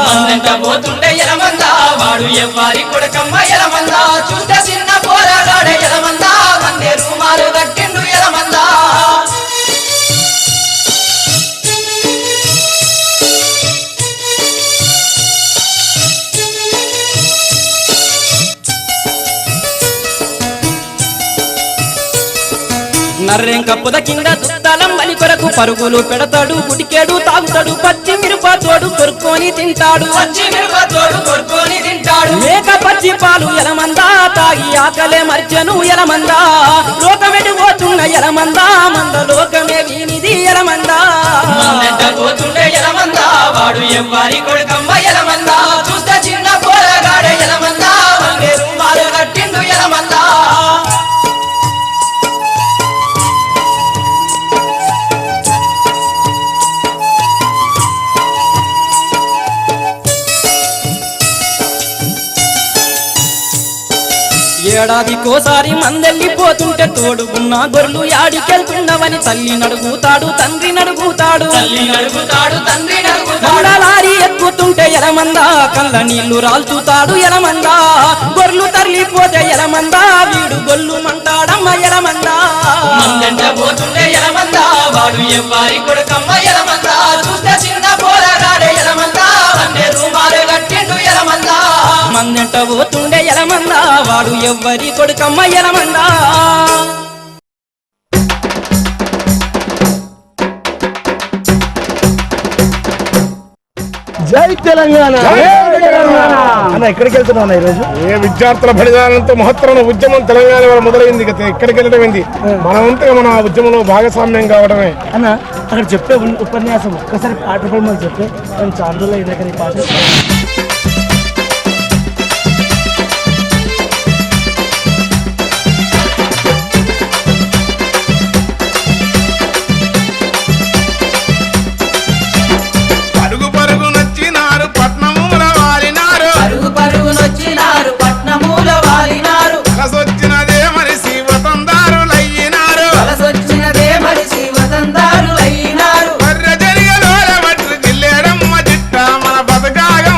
మందెంట పోతుండే ఎలమందా వాడు ఎవ్వరి కొడుకమ్మ ఎలమందా చూస్తే చిన్న పోరగాడే ఎలమందా వన్నే రూమాలు కట్టిండు ఎలమందా నర్రేం కప్పుద కింద దుత్తలం బలి కొరకు పరుగులు పెడతాడు గుడికేడు తాగుతాడు పచ్చి మిరపతోడు కొరుక్కొని తింటాడు మేక పచ్చి పాలు ఎలమందా తాగి ఆకలే మర్చెను ఎలమందా లోకమెటు పోతున్న ఎలమందా మంద లోకమే వీనిది ఎలమందా పోతుండే ఎలమందా వాడు ఎవ్వరి కొడుకమ్మ ఎలమందా చూస్తే చిన్న పోరగాడే ఎలమందా రూమాలు కట్టిండు ఎలమందా ఏడాదికోసారి మందెళ్ళిపోతుంటే తోడుకున్న గొర్రెలు యాడికెళ్తున్నవని తల్లి నడుగుతాడు తండ్రి నడుగుతాడు లారీ ఎక్కుతుంటే ఎలమందా కళ్ళ నీళ్లు రాల్చుతాడు ఎలమందా గొర్రెలు తరలిపోతే ఎలమందా వీడు గొల్లు మంటాడమ్మ ఎలమందా పోతుండే ఎలమందా వాడు ఎవ్వరి కొడుకమ్మ ఎలమందా చూస్తే చిన్న పోరగాడే ఎలమందా రూమాలు కట్టిండు ఎలమందా మందెంట పోతుండే ఎలమందా వాడు ఎవ్వరి కొడుకమ్మ ఎలమందా జై తెలంగాణ అన్న ఎక్కడికి వెళ్తున్నావు ఈరోజు? ఏ విద్యార్థుల బలిదానంతో మహత్తరమైన ఉద్యమం తెలంగాణ వల్ల మొదలైంది. ఎక్కడికి వెళ్ళడం ఏంది, మనమంతా మన ఉద్యమంలో భాగస్వామ్యం కావడమే. అన్న అక్కడ చెప్పే ఉపన్యాసం ఒక్కసారి పాట రూపంలో చెప్పే నేను చాందులో దగ్గర ఈ పాట మన బతకాగం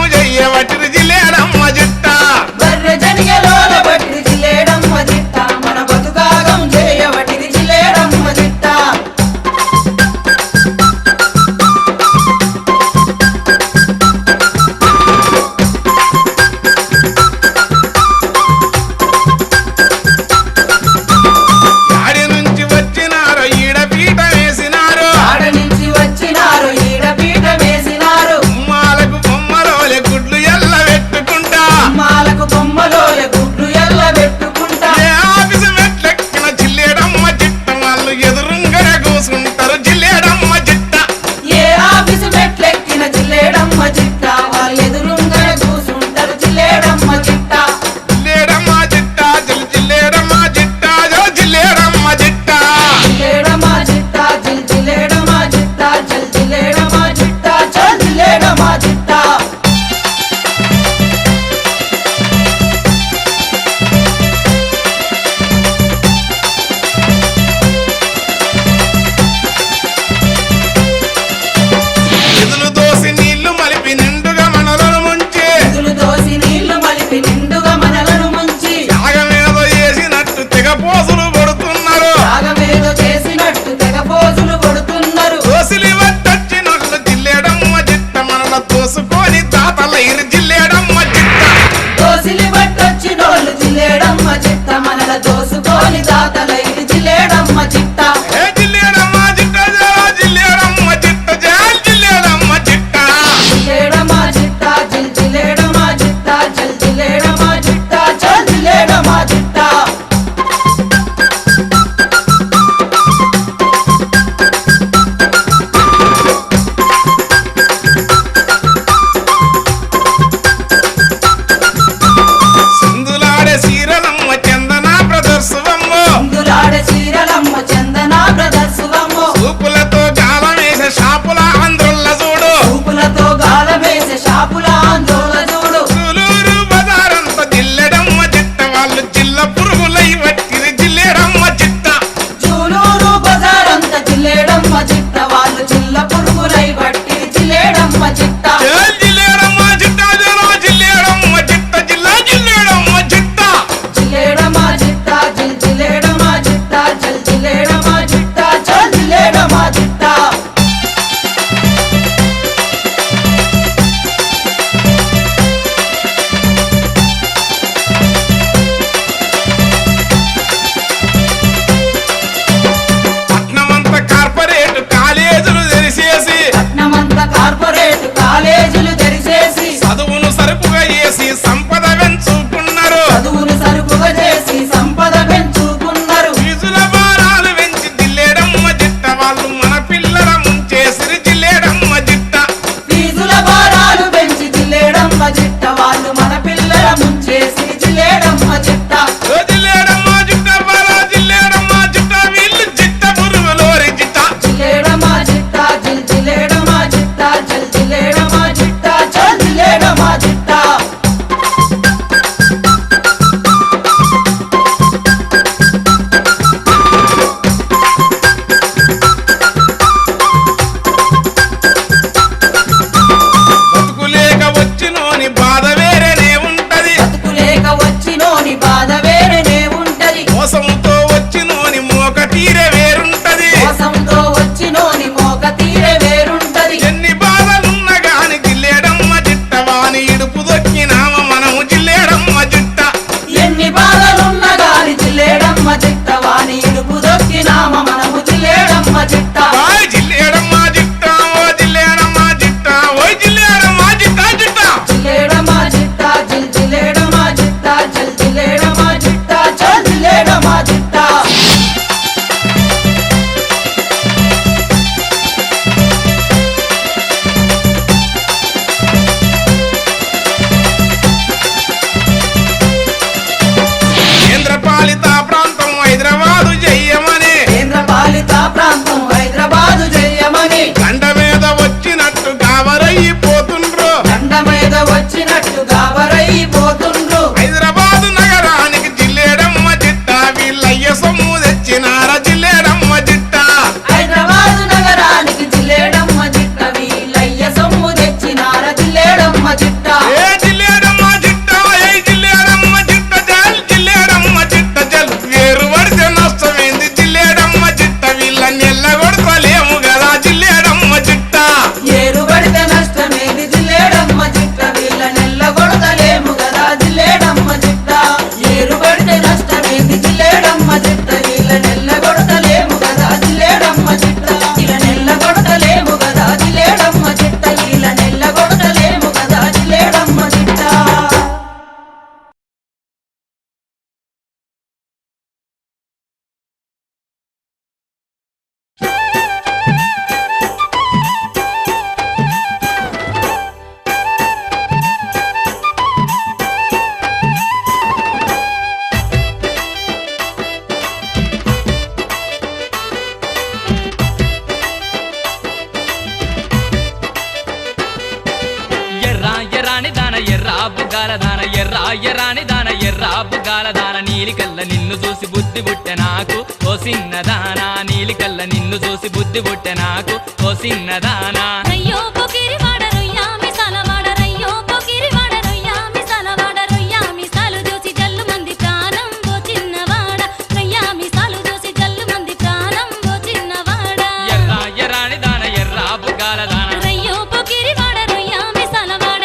బుగ్గాల దాన ఎర్రా ఎర్రాని దాన ఎర్రా బుగ్గాల దాన నీలికల్ల నిన్ను చూసి బుద్ధి పుట్టె నాకు ఓ సిన్నదానా నీలికల్ల నిన్ను చూసి బుద్ధి పుట్టె నాకు ఓ సిన్నదానా రయ్యో పొకిరి వాడ రొయ్యా మిసాల వాడ రయ్యో పొకిరి వాడ రొయ్యా మిసాల వాడ రొయ్యా మిసాలు చూసి జల్లు మంది ప్రాణం ఓ చిన్నవాడ రొయ్యా మిసాలు చూసి జల్లు మంది ప్రాణం ఓ చిన్నవాడ ఎర్రా ఎర్రాని దాన ఎర్రా బుగ్గాల దాన రయ్యో పొకిరి వాడ రొయ్యా మిసాల వాడ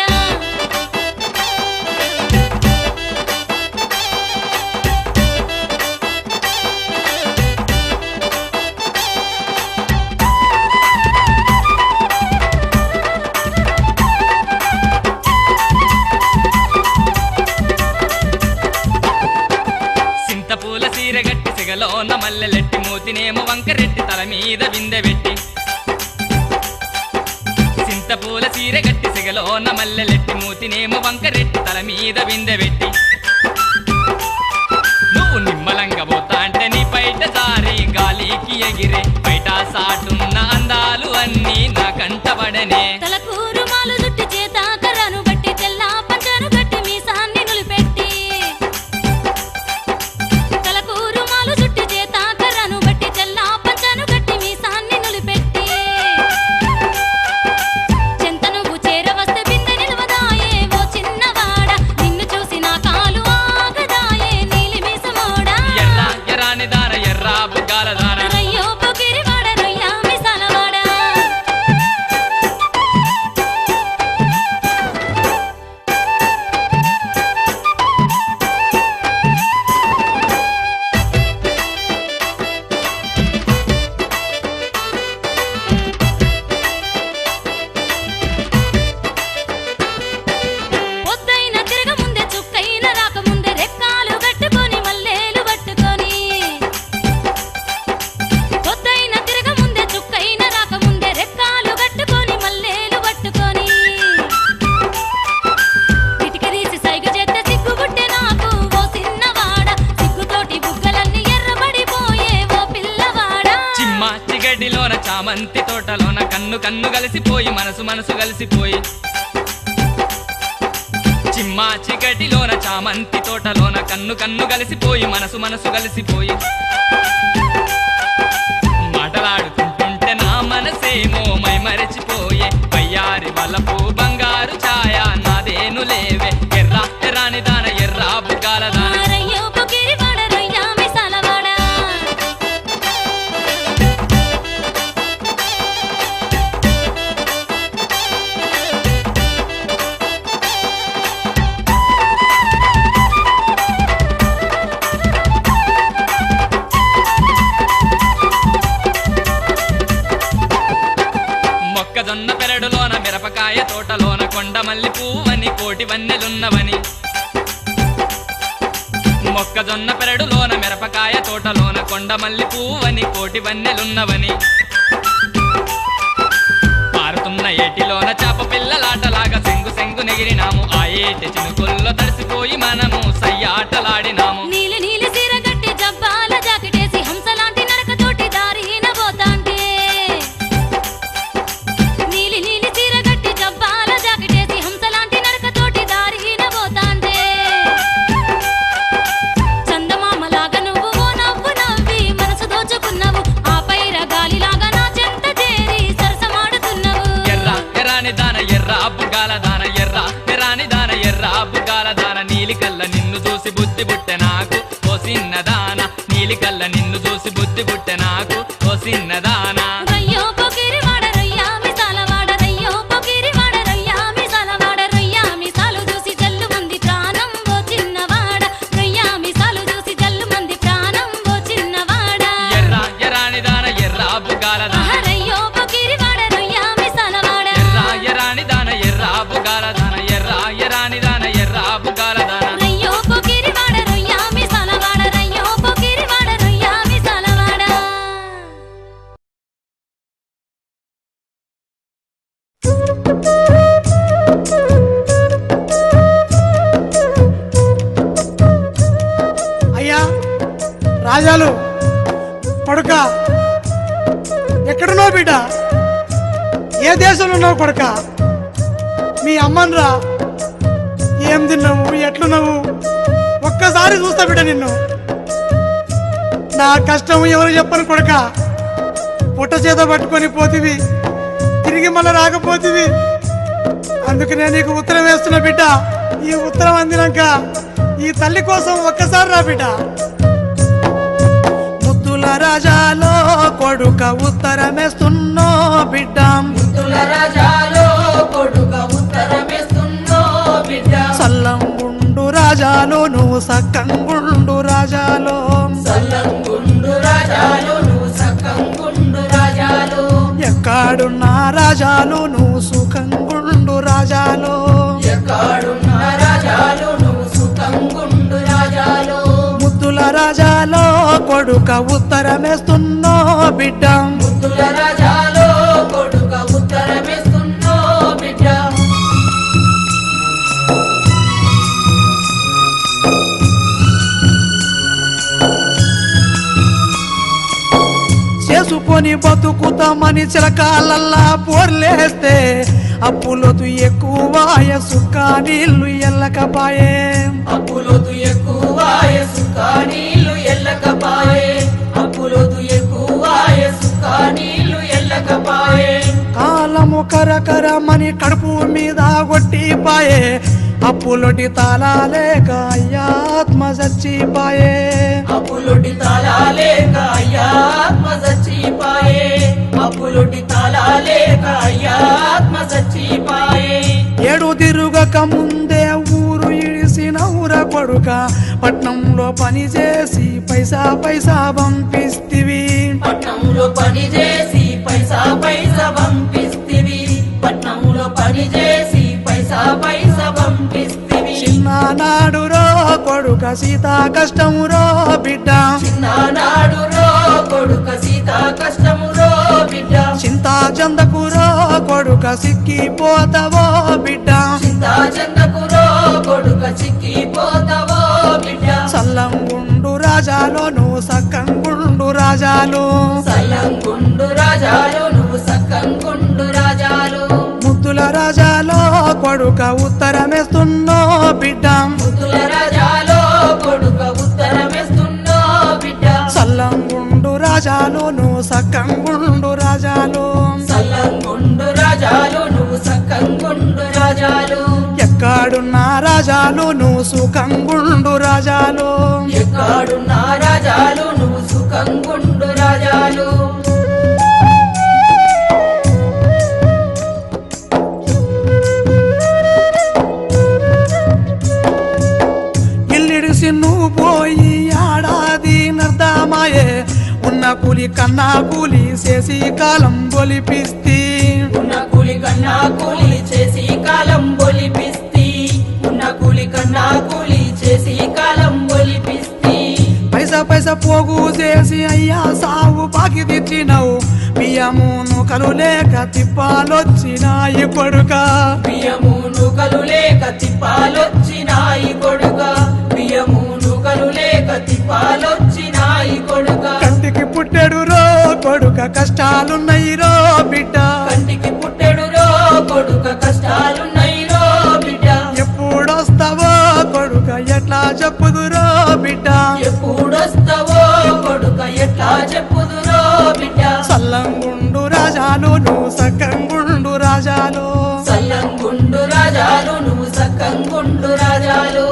సింతపూల సీరగట్టి సిగలోన మల్లెలెట్టి మూతినేమో వంకరెట్టి తల మీద విందెబెట్టి సింతపూల సీరగట్టి సిగలోన మల్లెలెట్టి మూతినేమో వంకరెట్టి తల మీద విందెబెట్టి నువ్వు నిమ్మలంగా పోతా అంటే నీ బయట జారి గాలికి ఎగిరే బయట సాటున్న అందాలు అన్నీ నా కంటబడనే తలకూరు మాలు జుట్టు చేత కర్రను బట్టి తెల్ల పంచను గట్టి మీసాన్ని నులిపెట్టి తలకూరు మాలు జుట్టు చేత కర్రను బట్టి తెల్ల పంచను గట్టి మీసాన్ని నులిపెట్టి చెంత నువ్వు చేరవస్తే బిందె నిలవదాయే ఓ చిన్నవాడ నిన్ను చూసి నా కాలు ఆగదాయే నీలి మీసమోడా ఎర్రా ఎర్రాని దాన ఎర్రా బుగ్గాల దాన రయ్యో పొకిరి వాడ రొయ్యా మిసాల వాడ పొద్దైన తిరగముందే చుక్కైన రాకముందే రెక్కాలు కట్టుకొని మల్లేలు పట్టుకొని పొద్దైన తిరగముందే చుక్కైన రాకముందే రెక్కాలు కట్టుకొని మల్లేలు పట్టుకొని కిటికీసి సైగ చేస్తే సిగ్గుబుట్టే నాకు ఓ చిన్నవాడ సిగ్గుతోటి బుగ్గలన్నీ ఎర్రబడిపోయే ఓ పిల్లవాడ చిమ్మ చిగడిలోన చామంతి తోటలోన కన్ను కన్ను కలిసిపోయి మనసు మనసు కలిసిపోయి చిమ్మ చిగడిలోన చామంతి తోటలోన కన్ను కన్ను కలిసిపోయి మనసు మనసు కలిసిపోయి మాటలాడుతుంటుంటే నా మనసేమో మై మరచిపోయే పయ్యారి వలపు బంగారు ఛాయ నాదేను లేవే ఎర్రా ఎర్రాని దాన ఎర్రా బుగ్గాల దాన రయ్యో పొకిరి వాడ రొయ్యా మిసాల వాడ మొక్కజొన్న పెరడులోన మిరపకాయ తోటలోన కొండమల్లి పువ్వని కోటి వన్నెలున్నవని మొక్కజొన్న పెరడులోన మిరపకాయ తోటలోన కొండమల్లి పువ్వని కోటి వన్నెలున్నవని పారుతున్న ఏటిలోన చాప పిల్లలాటలాగా సెంగు సెంగు నెగిరినాము ఆ ఏటి చినుకుల్లో తడిసిపోయి మనము సయ్యాటలాడినాము నీలి నీలి సీర గట్టి జబ్బాల జాకెటేసి హంసలాంటి నడకతోటి దారిన పోతాంటే నీలి నీలి సీర గట్టి జబ్బాల జాకెటేసి హంసలాంటి నడకతోటి దారిన పోతాంటే చందమామలాగా నువ్వు ఓ నవ్వు నవ్వి మనసు దోచుకున్నావు ఆ పైర గాలిలాగా నా చెంత చేరి సరసమాడుతున్నావు ఎర్రా ఎర్రాని దాన ఎర్రా బుగ్గాల దాన ఎర్రా ఎర్రాని దాన ఎర్రా బుగ్గాల దాన నీలికల్ల నిన్ను చూసి బుద్ధి పుట్టె నాకు ఓ సిన్నదాన నీలికల్ల నిన్ను చూసి బుద్ధి పుట్టె నాకు ఓ సిన్నదానా రయ్యో పొకిరి వాడ రొయ్యా మిసాల వాడ రయ్యో పొకిరి వాడ రొయ్యా మిసాల వాడ రొయ్యా మిసాలు చూసి జల్లు మంది ప్రాణం ఓ చిన్నవాడ రొయ్యా మిసాలు చూసి జల్లు మంది ప్రాణం ఓ చిన్నవాడ ఎర్రా ఎర్రాని దాన ఎర్రా బుగ్గాల దాన రయ్యో పొకిరి వాడ రొయ్యా మిసాల వాడ ఎర్రా ఎర్రాని దాన ఎర్రా బుగ్గాల దాన ఎర్రా ఎర్రాని దాన ఎర్రా బుగ్గాల దాన రయ్యో పొకిరి వాడ రొయ్యా మిసాల వాడ రయ్యో పొకిరి వాడ రొయ్యా మిసాల వాడ అయ్యా రాజాలు కొడుక ఎక్కడున్నావు బిడ్డ ఏ దేశంలో ఉన్నావు కొడుక మీ అమ్మన్రా ఏం తిన్నావు, ఎట్లున్నావు? ఒక్కసారి చూస్తా బిడ్డ నిన్ను. నా కష్టం ఎవరు చెప్పను కొడుక. పుట్ట చేత పట్టుకొని పోతివి, తిరిగి మళ్ళీ రాకపోతివి. అందుకనే నీకు ఉత్తరం వేస్తున్నా బిడ్డ. ఈ ఉత్తరం అందినాక ఈ తల్లి కోసం ఒక్కసారి రా బిడ్డ. ముద్దుల రాజాలో కొడుక ఉత్తరమేస్తున్నో బిడ్డ. ముద్దుల రాజాలో కొడుక ఉత్తరమేస్తున్నో బిడ్డ. సల్లంగుండు రాజాలో నువ్వు సక్కంగుండు రాజాలో. సల్లంగుండు రాజాలో నువ్వు సక్కంగుండు రాజాలో. ఎక్కడున్న రాజాలు నువ్వు సుఖంగుండు రాజాలో. ఎక్కడున్న రాజాలు నువ్వు సుఖంగుండు రాజాలో. ముద్దుల రాజాలో కొడుక ఉత్తరమేస్తున్నో బిడ్డ. ముద్దుల రాజాలో కొడుక ఉత్తరమేస్తున్నో బిడ్డ. చేసుకొని బతుకుతామని చిలకాలల్లా పోర్లేస్తే అప్పులొద్దు ఎక్కువ సుక్క నీళ్లు ఎల్లకపాయే. అప్పులొద్దు ఎక్కువ సుక్క నీళ్లు ఎల్లకపాయే. అప్పులొద్దు ఎక్కువ సుక్క నీళ్లు ఎల్లకపాయే. కాలము కరకరమని కడుపు మీద కొట్టిపాయే. అప్పులొటి తాళాలేక అయ్యాత్మ చచ్చిపాయే. అప్పులొటి తాళాలేక అయ్యాత్మ చచ్చిపాయే. అప్పులొటి తాళాలేక అయ్యాత్మ చచ్చిపాయే. ఏడు తిరుగక ముందే ఊరు ఇడిసినవుర కొడుక. పట్నంలో పని చేసి పైసా పైసా పంపిస్తివి. పట్నంలో పని చేసి పైసా పైసా పంపిస్తివి. పట్నంలో పని చేసి పైసా పైసా పంపిస్తివి. చిన్ననాడు రో కొడుక సీతా కష్టము రో బిడ్డ. చిన్ననాడు రో కొడుక సీతా కష్టము రో బిడ్డ. చింతా చందకు రో కొడుక సిక్కిపోతావో బిడ్డ. చింతా చందకు రో కొడుక చిక్కిపోతావో బిడ్డ. సల్లంగుండు రాజాలో నువ్వు సక్కంగుండు రాజాలు. సల్లంగుండు రాజాలు నువ్వు సక్కంగుండు రాజాలు. ముద్దుల రాజాలో కొడుక ఉత్తరమేస్తున్నో బిడ్డ. ముద్దుల రాజాలో కొడుక ఉత్తరమేస్తున్నో బిడ్డ. సల్లంగుండు రాజాలు నువ్వు సక్కంగుండు రాజాలు. సల్లంగుండు రాజాలు నువ్వు సక్కంగుండు రాజాలు. ఎక్కడున్న రాజాలు నువ్వు సుఖంగుండు రాజాలు. ఎక్కడున్న రాజాలు నువ్వు సుఖంగుండు రాజాలు. ఇల్లిడిసి నువ్వు పోయి ఏడాది నర్దామాయే. ఉన్న కూలి కన్నా కూలి చేసి కాలం బొలిపిస్తి. ఉన్న కూలి కన్నా కూలి చేసి కాలం బొలిపిస్తి. ఉన్న కూలి కన్నా కూలి చేసి కాలం బొలిపిస్తి. పైసా పైసా పోగు చేసి అయ్యా సాగు పాకి తెచ్చినావు. బియ్యము నూకలు లేక తిప్పాలొచ్చినాయి కొడుక. బియ్యము నూకలు లేక తిప్పాలొచ్చినాయి కొడుక. బియ్యము నూకలు లేక తిప్పాలొచ్చినాయి కొడుక. కంటికి పుట్టెడు రో కొడుక కష్టాలున్నాయి రో బిడ్డ. కంటికి పుట్టెడు రో కొడుక కష్టాలున్నాయి రో బిడ్డ. ఎప్పుడొస్తావో కొడుక ఎట్లా చెప్పుదురో బిడ్డ. ఎప్పుడొస్తావో కొడుక ఎట్లా చెప్పుదురో బిడ్డ. సల్లంగుండు రాజాలు నువ్వు సక్కంగుండు రాజాలు. సల్లంగుండు రాజాలు నువ్వు సక్కంగుండు రాజాలు.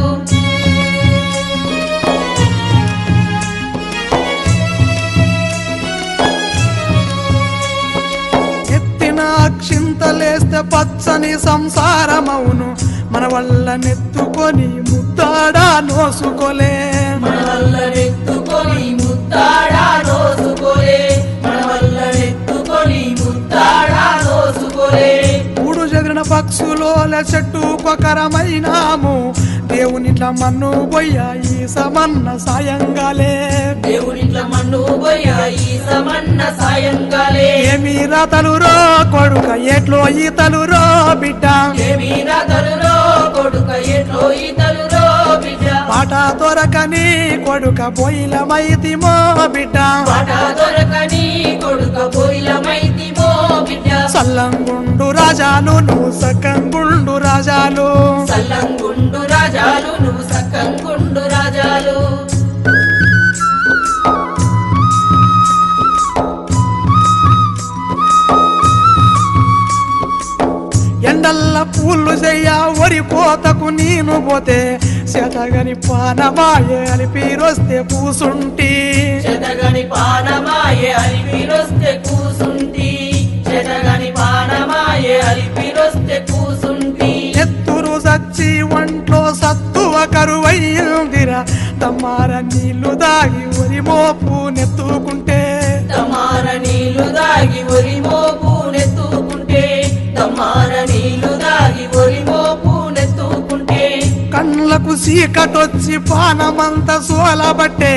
ఎత్తిన అక్షింతలేస్తే పచ్చని సంసారమవును. మన వల్ల నెత్తుకొని ముద్దాడా నోసుకోలే. మన వల్ల నెత్తుకొని ముద్దాడా నోసుకోలే. మన వల్ల నెత్తుకొని ముద్దాడా నోసుకోలే. మూడు జగన పక్షులోల చెట్టు కొకరమైనాము. దేవునిట్ల మన్ను బొయ్య ఈ సమన్న సాయంగాలే. దేవునిట్ల మన్ను బొయ్య ఈ సమన్న సాయంగాలే. ఏమి రాతలు రో కొడుక ఎట్లో ఈతలు రో బిడ్డ. ఏమి రాతలు రో కొడుక ఎట్లో ఈతలు రో బిడ్డ. పాట దొరకని కొడుక బొయిలమైతిమో బిడ్డ. పాట దొరకని కొడుక బొయిలమైతిమో బిడ్డ. సల్లంగుండు రాజాలు నువ్వు సక్కంగుండు రాజాలు. సల్లంగుండు కోతకు నేను పోతే శతగని పానమాయే అని పీరొస్తే కూసుంటి చెదగని పానమాయే అలిపిరొస్తే కూసుంటి చెదగని పానమాయే అలిపిరొస్తే కూసుంటి ఎత్తురు సచ్చి ఒంట్లో సత్తువ కరువయ్యిందిరా తమ్మార నీళ్లు దాగి ఒరి మోపు నెత్తుకుంటే తమార నీళ్లు దాగి ఒరి మోపు నెత్తుకుంటే తమార నీళ్లు దాగి ఒరి మోపు నెత్తుకుంటే కళ్ళకు సీకటొచ్చి పానమంతా సోలబట్టే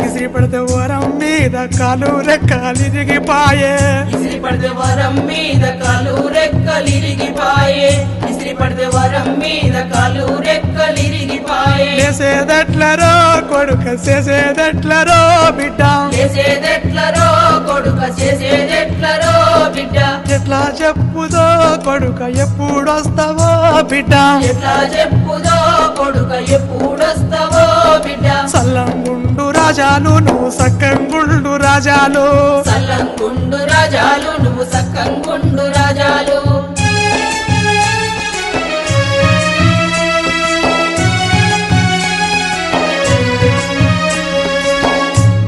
ఇసిరి పడితే వరం మీద కాలు రెక్కలిరిగిపాయే ఇసిరి పడితే వరం మీద కాలు రెక్కలిరిగిపాయే ఇసిరి పడితే వరం మీద కాలు రెక్కలిరిగిపాయే చేసేదెట్లరో కొడుక చేసేదెట్లరో బిడ్డ చేసేదెట్లరో కొడుక చేసేదెట్లరో బిడ్డ ఎట్లా చెప్పుదో కొడుక ఎప్పుడొస్తావో బిడ్డ ఎట్లా చెప్పుదో కొడుక ఎప్పుడొస్తావో బిడ్డ సల్లంగుండు రాజాలు నువ్వు సక్కంగుండు రాజాలు సల్లంగుండు రాజాలు నువ్వు సక్కంగుండు రాజాలు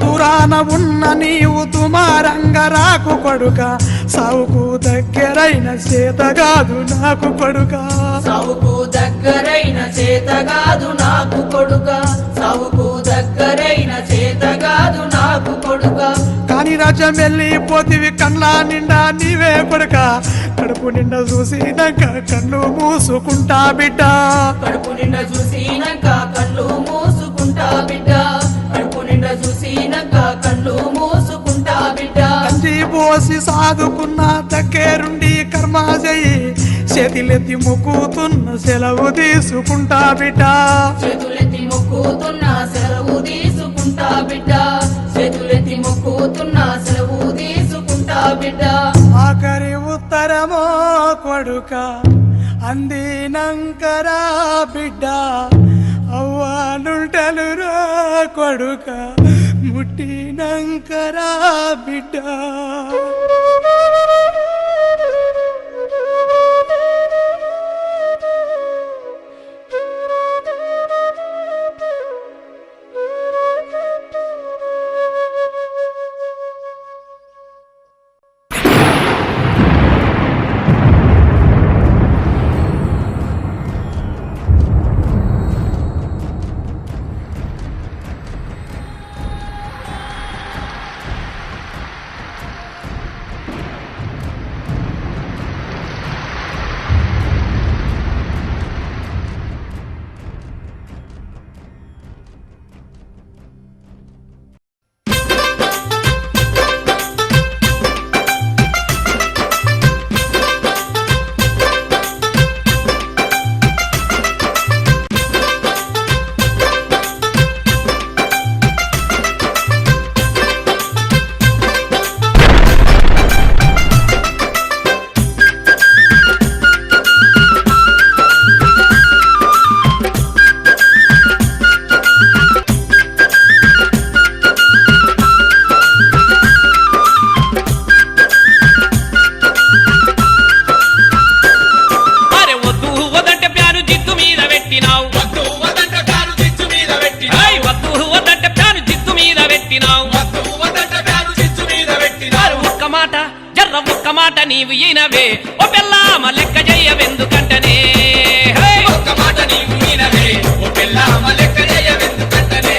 పురాణ ఉన్న నీవు తుమారంగ రాకు కొడుక సావుకు దగ్గరైన చేతగాదు నాకు కొడుక సావుకు దగ్గరైన చేతగాదు నాకు కొడుక సావుకు దగ్గరైన చేతగాదు నాకు కొడుక కాని రాజ్యం వెళ్ళిపోతివి కళ్ళ నిండా నీవే కొడుక కడుపు నిండా చూసినాక కళ్ళు మూసుకుంటా బిడ్డ కడుపు నిండా చూసినాక కళ్ళు మూసుకుంటా బిడ్డ కడుపు నిండా చూసినాక కళ్ళు మూసుకుంటా బిడ్డ కంచి పోసి సాదుకున్న దగ్గరుండి కర్మ చెయ్యి చేతులెత్తి మొక్కుతున్న సెలవు తీసుకుంటా బిడ్డ చేతులెత్తి మొక్కుతున్నా సెలవు తీసుకుంటా బిడ్డ చేతులెత్తి మొక్కుతున్నా సెలవు తీసుకుంటా బిడ్డ ఆఖరి ఉత్తరమో కొడుక అందినంకరా బిడ్డ అవ్వాలుంటలురా కొడుక ముట్టినంకరా బిడ్డ ఒక్క మాట నీవు ఈనవే ఓ పెళ్ళామ లెక్క చెయ్యవెందుకంటనే ఒక్క మాట నీవు ఈనవే ఓ పెళ్ళామ లెక్క చెయ్యవెందుకంటనే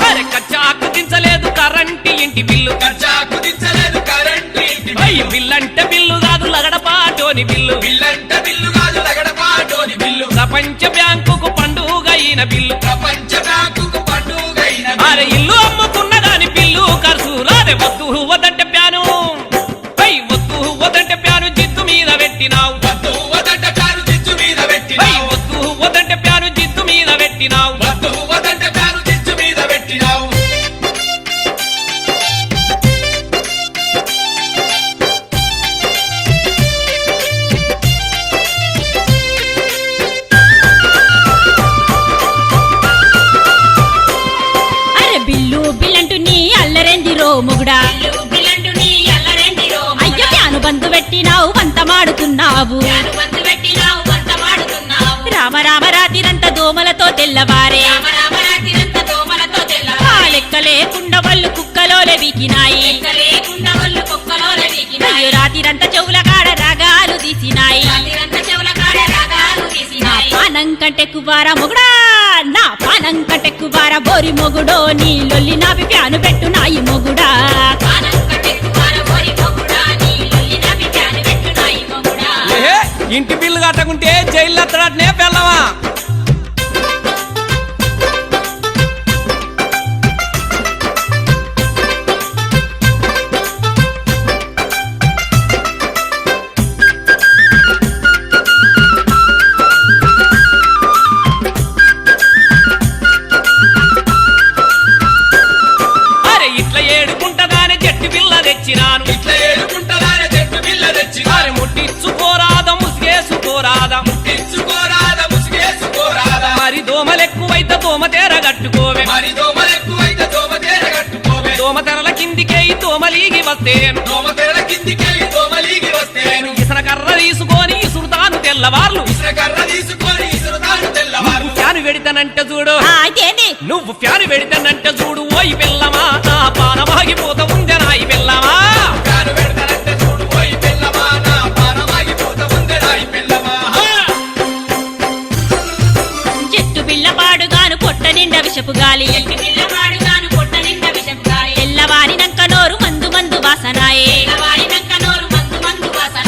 అరే కచ్చాకు దించలేదు కరెంటు ఇంటి బిల్లు కచ్చాకు దించలేదు కరెంటు ఇంటి బిల్లు బిల్లంటే బిల్లు కాదు లగడపాటోని బిల్లు బిల్లంటే బిల్లు కాదు లగడపాటోని బిల్లు ప్రపంచ బ్యాంకుకు పండుగ అయిన బిల్లు ప్రపంచ బ్యాంకుకు పండుగ అయిన అరే ఇల్లు అమ్ముకున్న గాని బిల్లు ఖర్చు రాదే వద్దు వదంటే ప్యాను వద్దు వదంటే ప్యాను జిత్తు మీద పెట్టినావు వద్దు వదంటే ప్యాను జిత్తు మీద పెట్టినావు వద్దు వదంటే ప్యాను జిత్తు మీద పెట్టినావు వద్దు వదంటే ప్యాను జిత్తు మీద పెట్టినావు మొగుడా అయ్య ప్యాను బంధు పెట్టినావు వంతమాడుతున్నావు రామ రామ రాతిరంత దోమలతో తెల్లవారే ఆ లెక్క లేకుండా వాళ్ళు కుక్కలోలే వీకినాయి అయ్యో రాతిరంత చెవుల కాడ రాగాలు తీసినాయి నా పానం కంటే కువారా మొగుడా నా పానం కంటే కువారా బోరి మొగుడో నీ లొల్లి నాపి ప్యాను పెట్టు నాయి మొగుడా ఏహే, ఇంటి బిల్లు కట్టకుంటే జైల్లో తడనే పెళ్ళవా అరే ఇట్లా ఏడుకుంటదానే జట్టు బిల్ల తెచ్చినాను అరే ముట్టించుకోరాదా ముసిగేసుకోరాదా మరి దోమలెక్కువైతే దోమ తెర కట్టుకోవే దోమ తెరల కిందికే దోమలీగి వస్తేను ఇసన కర్ర తీసుకొని ఇసురుతాను తెల్లవార్లు ఫ్యాను పెడితానంటే చూడు నువ్వు ఫ్యాను పెడితానంటే చూడు ఓయి పిల్లమా నా పానమాగిపోతా ఉందే నాయి పిల్లమా చెట్టు పిల్ల పాడుగాను పొట్ట నిండా విషపు గాలి ఎల్లవారినంక నోరు మందు మందు వాసనాయే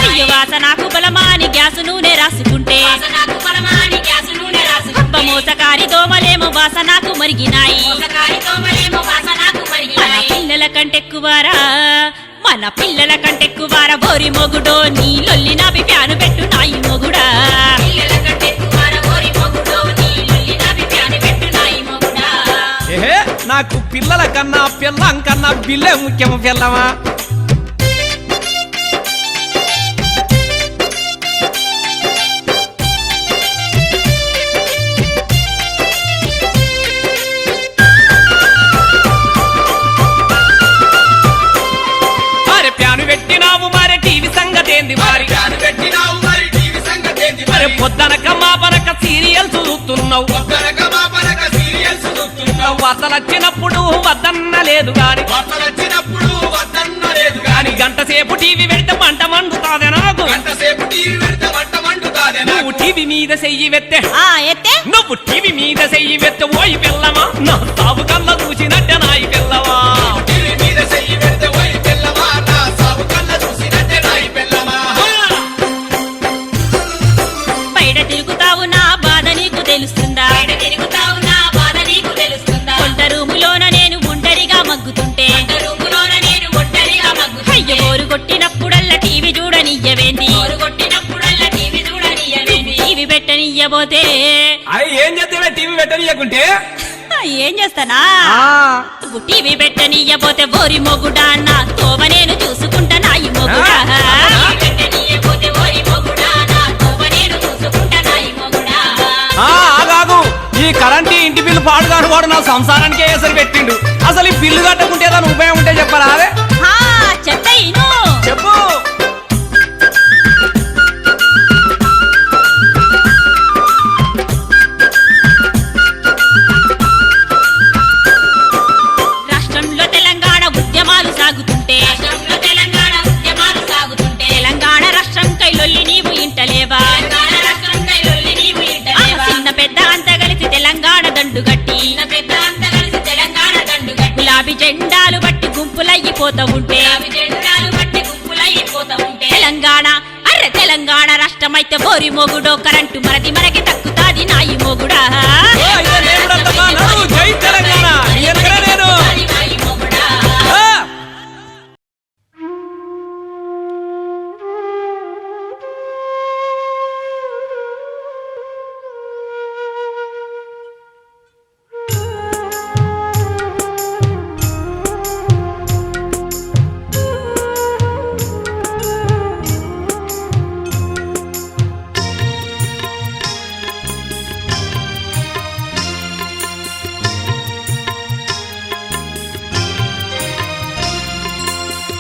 అయ్యో వాసనాకు బలమాని గ్యాసు నూనె రాసుకుంటే అబ్బ మోసకారి దోమలేమో వాసనాకు మరిగినాయి మన పిల్లల కంటెక్కువారా బోరి మొగుడో నీ లొల్లి నాపి ప్యాను పెట్టు నాయి మొగుడా ఏహే నాకు పిల్లల కన్నా పిల్లం కన్నా బిల్లే ముఖ్యము పిల్లమా అరే ప్యాను పెట్టినావు మరి టీవీ సంగతేంది మరి అరే పొద్దనక మాపనక సీరియల్స్ చూస్తున్నావు వద్దలొచ్చినప్పుడు వద్దన్న లేదు గాని గంట సేపు టీవీ పెడితే పంట మండుతాదే నాకు నువ్వు టీవీ మీద చెయ్యి వెత్తే నువ్వు టీవీ మీద చెయ్యి వెత్తే ఓయి పిల్లమా నా సాగు కళ్ళ చూసినట్టే నాయి పిల్లవా బయట తిరుగుతావు నా బాధ నీకు తెలుస్తుందా కొంట రూములోన నేను ఒంటరిగా మగ్గుతుంటే అయ్య బోరు కొట్టినప్పుడల్లా టీవీ చూడనియ్యవేంది టీవీ పెట్టనియ్యబోతే ఏం చేస్తే టీవీ పెట్టనియకుంటే ఏం చేస్తానా నువ్వు టీవీ పెట్టనియ్యబోతే బోరి మొగుడా నా తోవ నేను చూసుకుంటా నాయి మొగుడా ఆగాగు ఈ కరెంట్ ఇంటి బిల్లు పాడుగాను వాడు నా సంసారానికే ఎసరు పెట్టిండు అసలు ఈ బిల్లు కట్టకుంటే ఏదైనా ఉపయోగం ఉంటే చెప్పరా అదే చెప్తాయిను చెప్పు రాష్ట్రంలో తెలంగాణ ఉద్యమాలు సాగుతుంటే తెలంగాణ రాష్ట్రం కైలొల్లి నీవు ఇంటలేవా చిన్న పెద్ద అంత కలిసి తెలంగాణ దండు గట్టి గులాబీ జెండాలు బట్టి గుంపులయ్యిపోతా ఉంటే తెలంగాణ రాష్ట్రం అయితే బోరి మొగుడో కరెంటు మనకి తక్కుతాది నాయి మొగుడా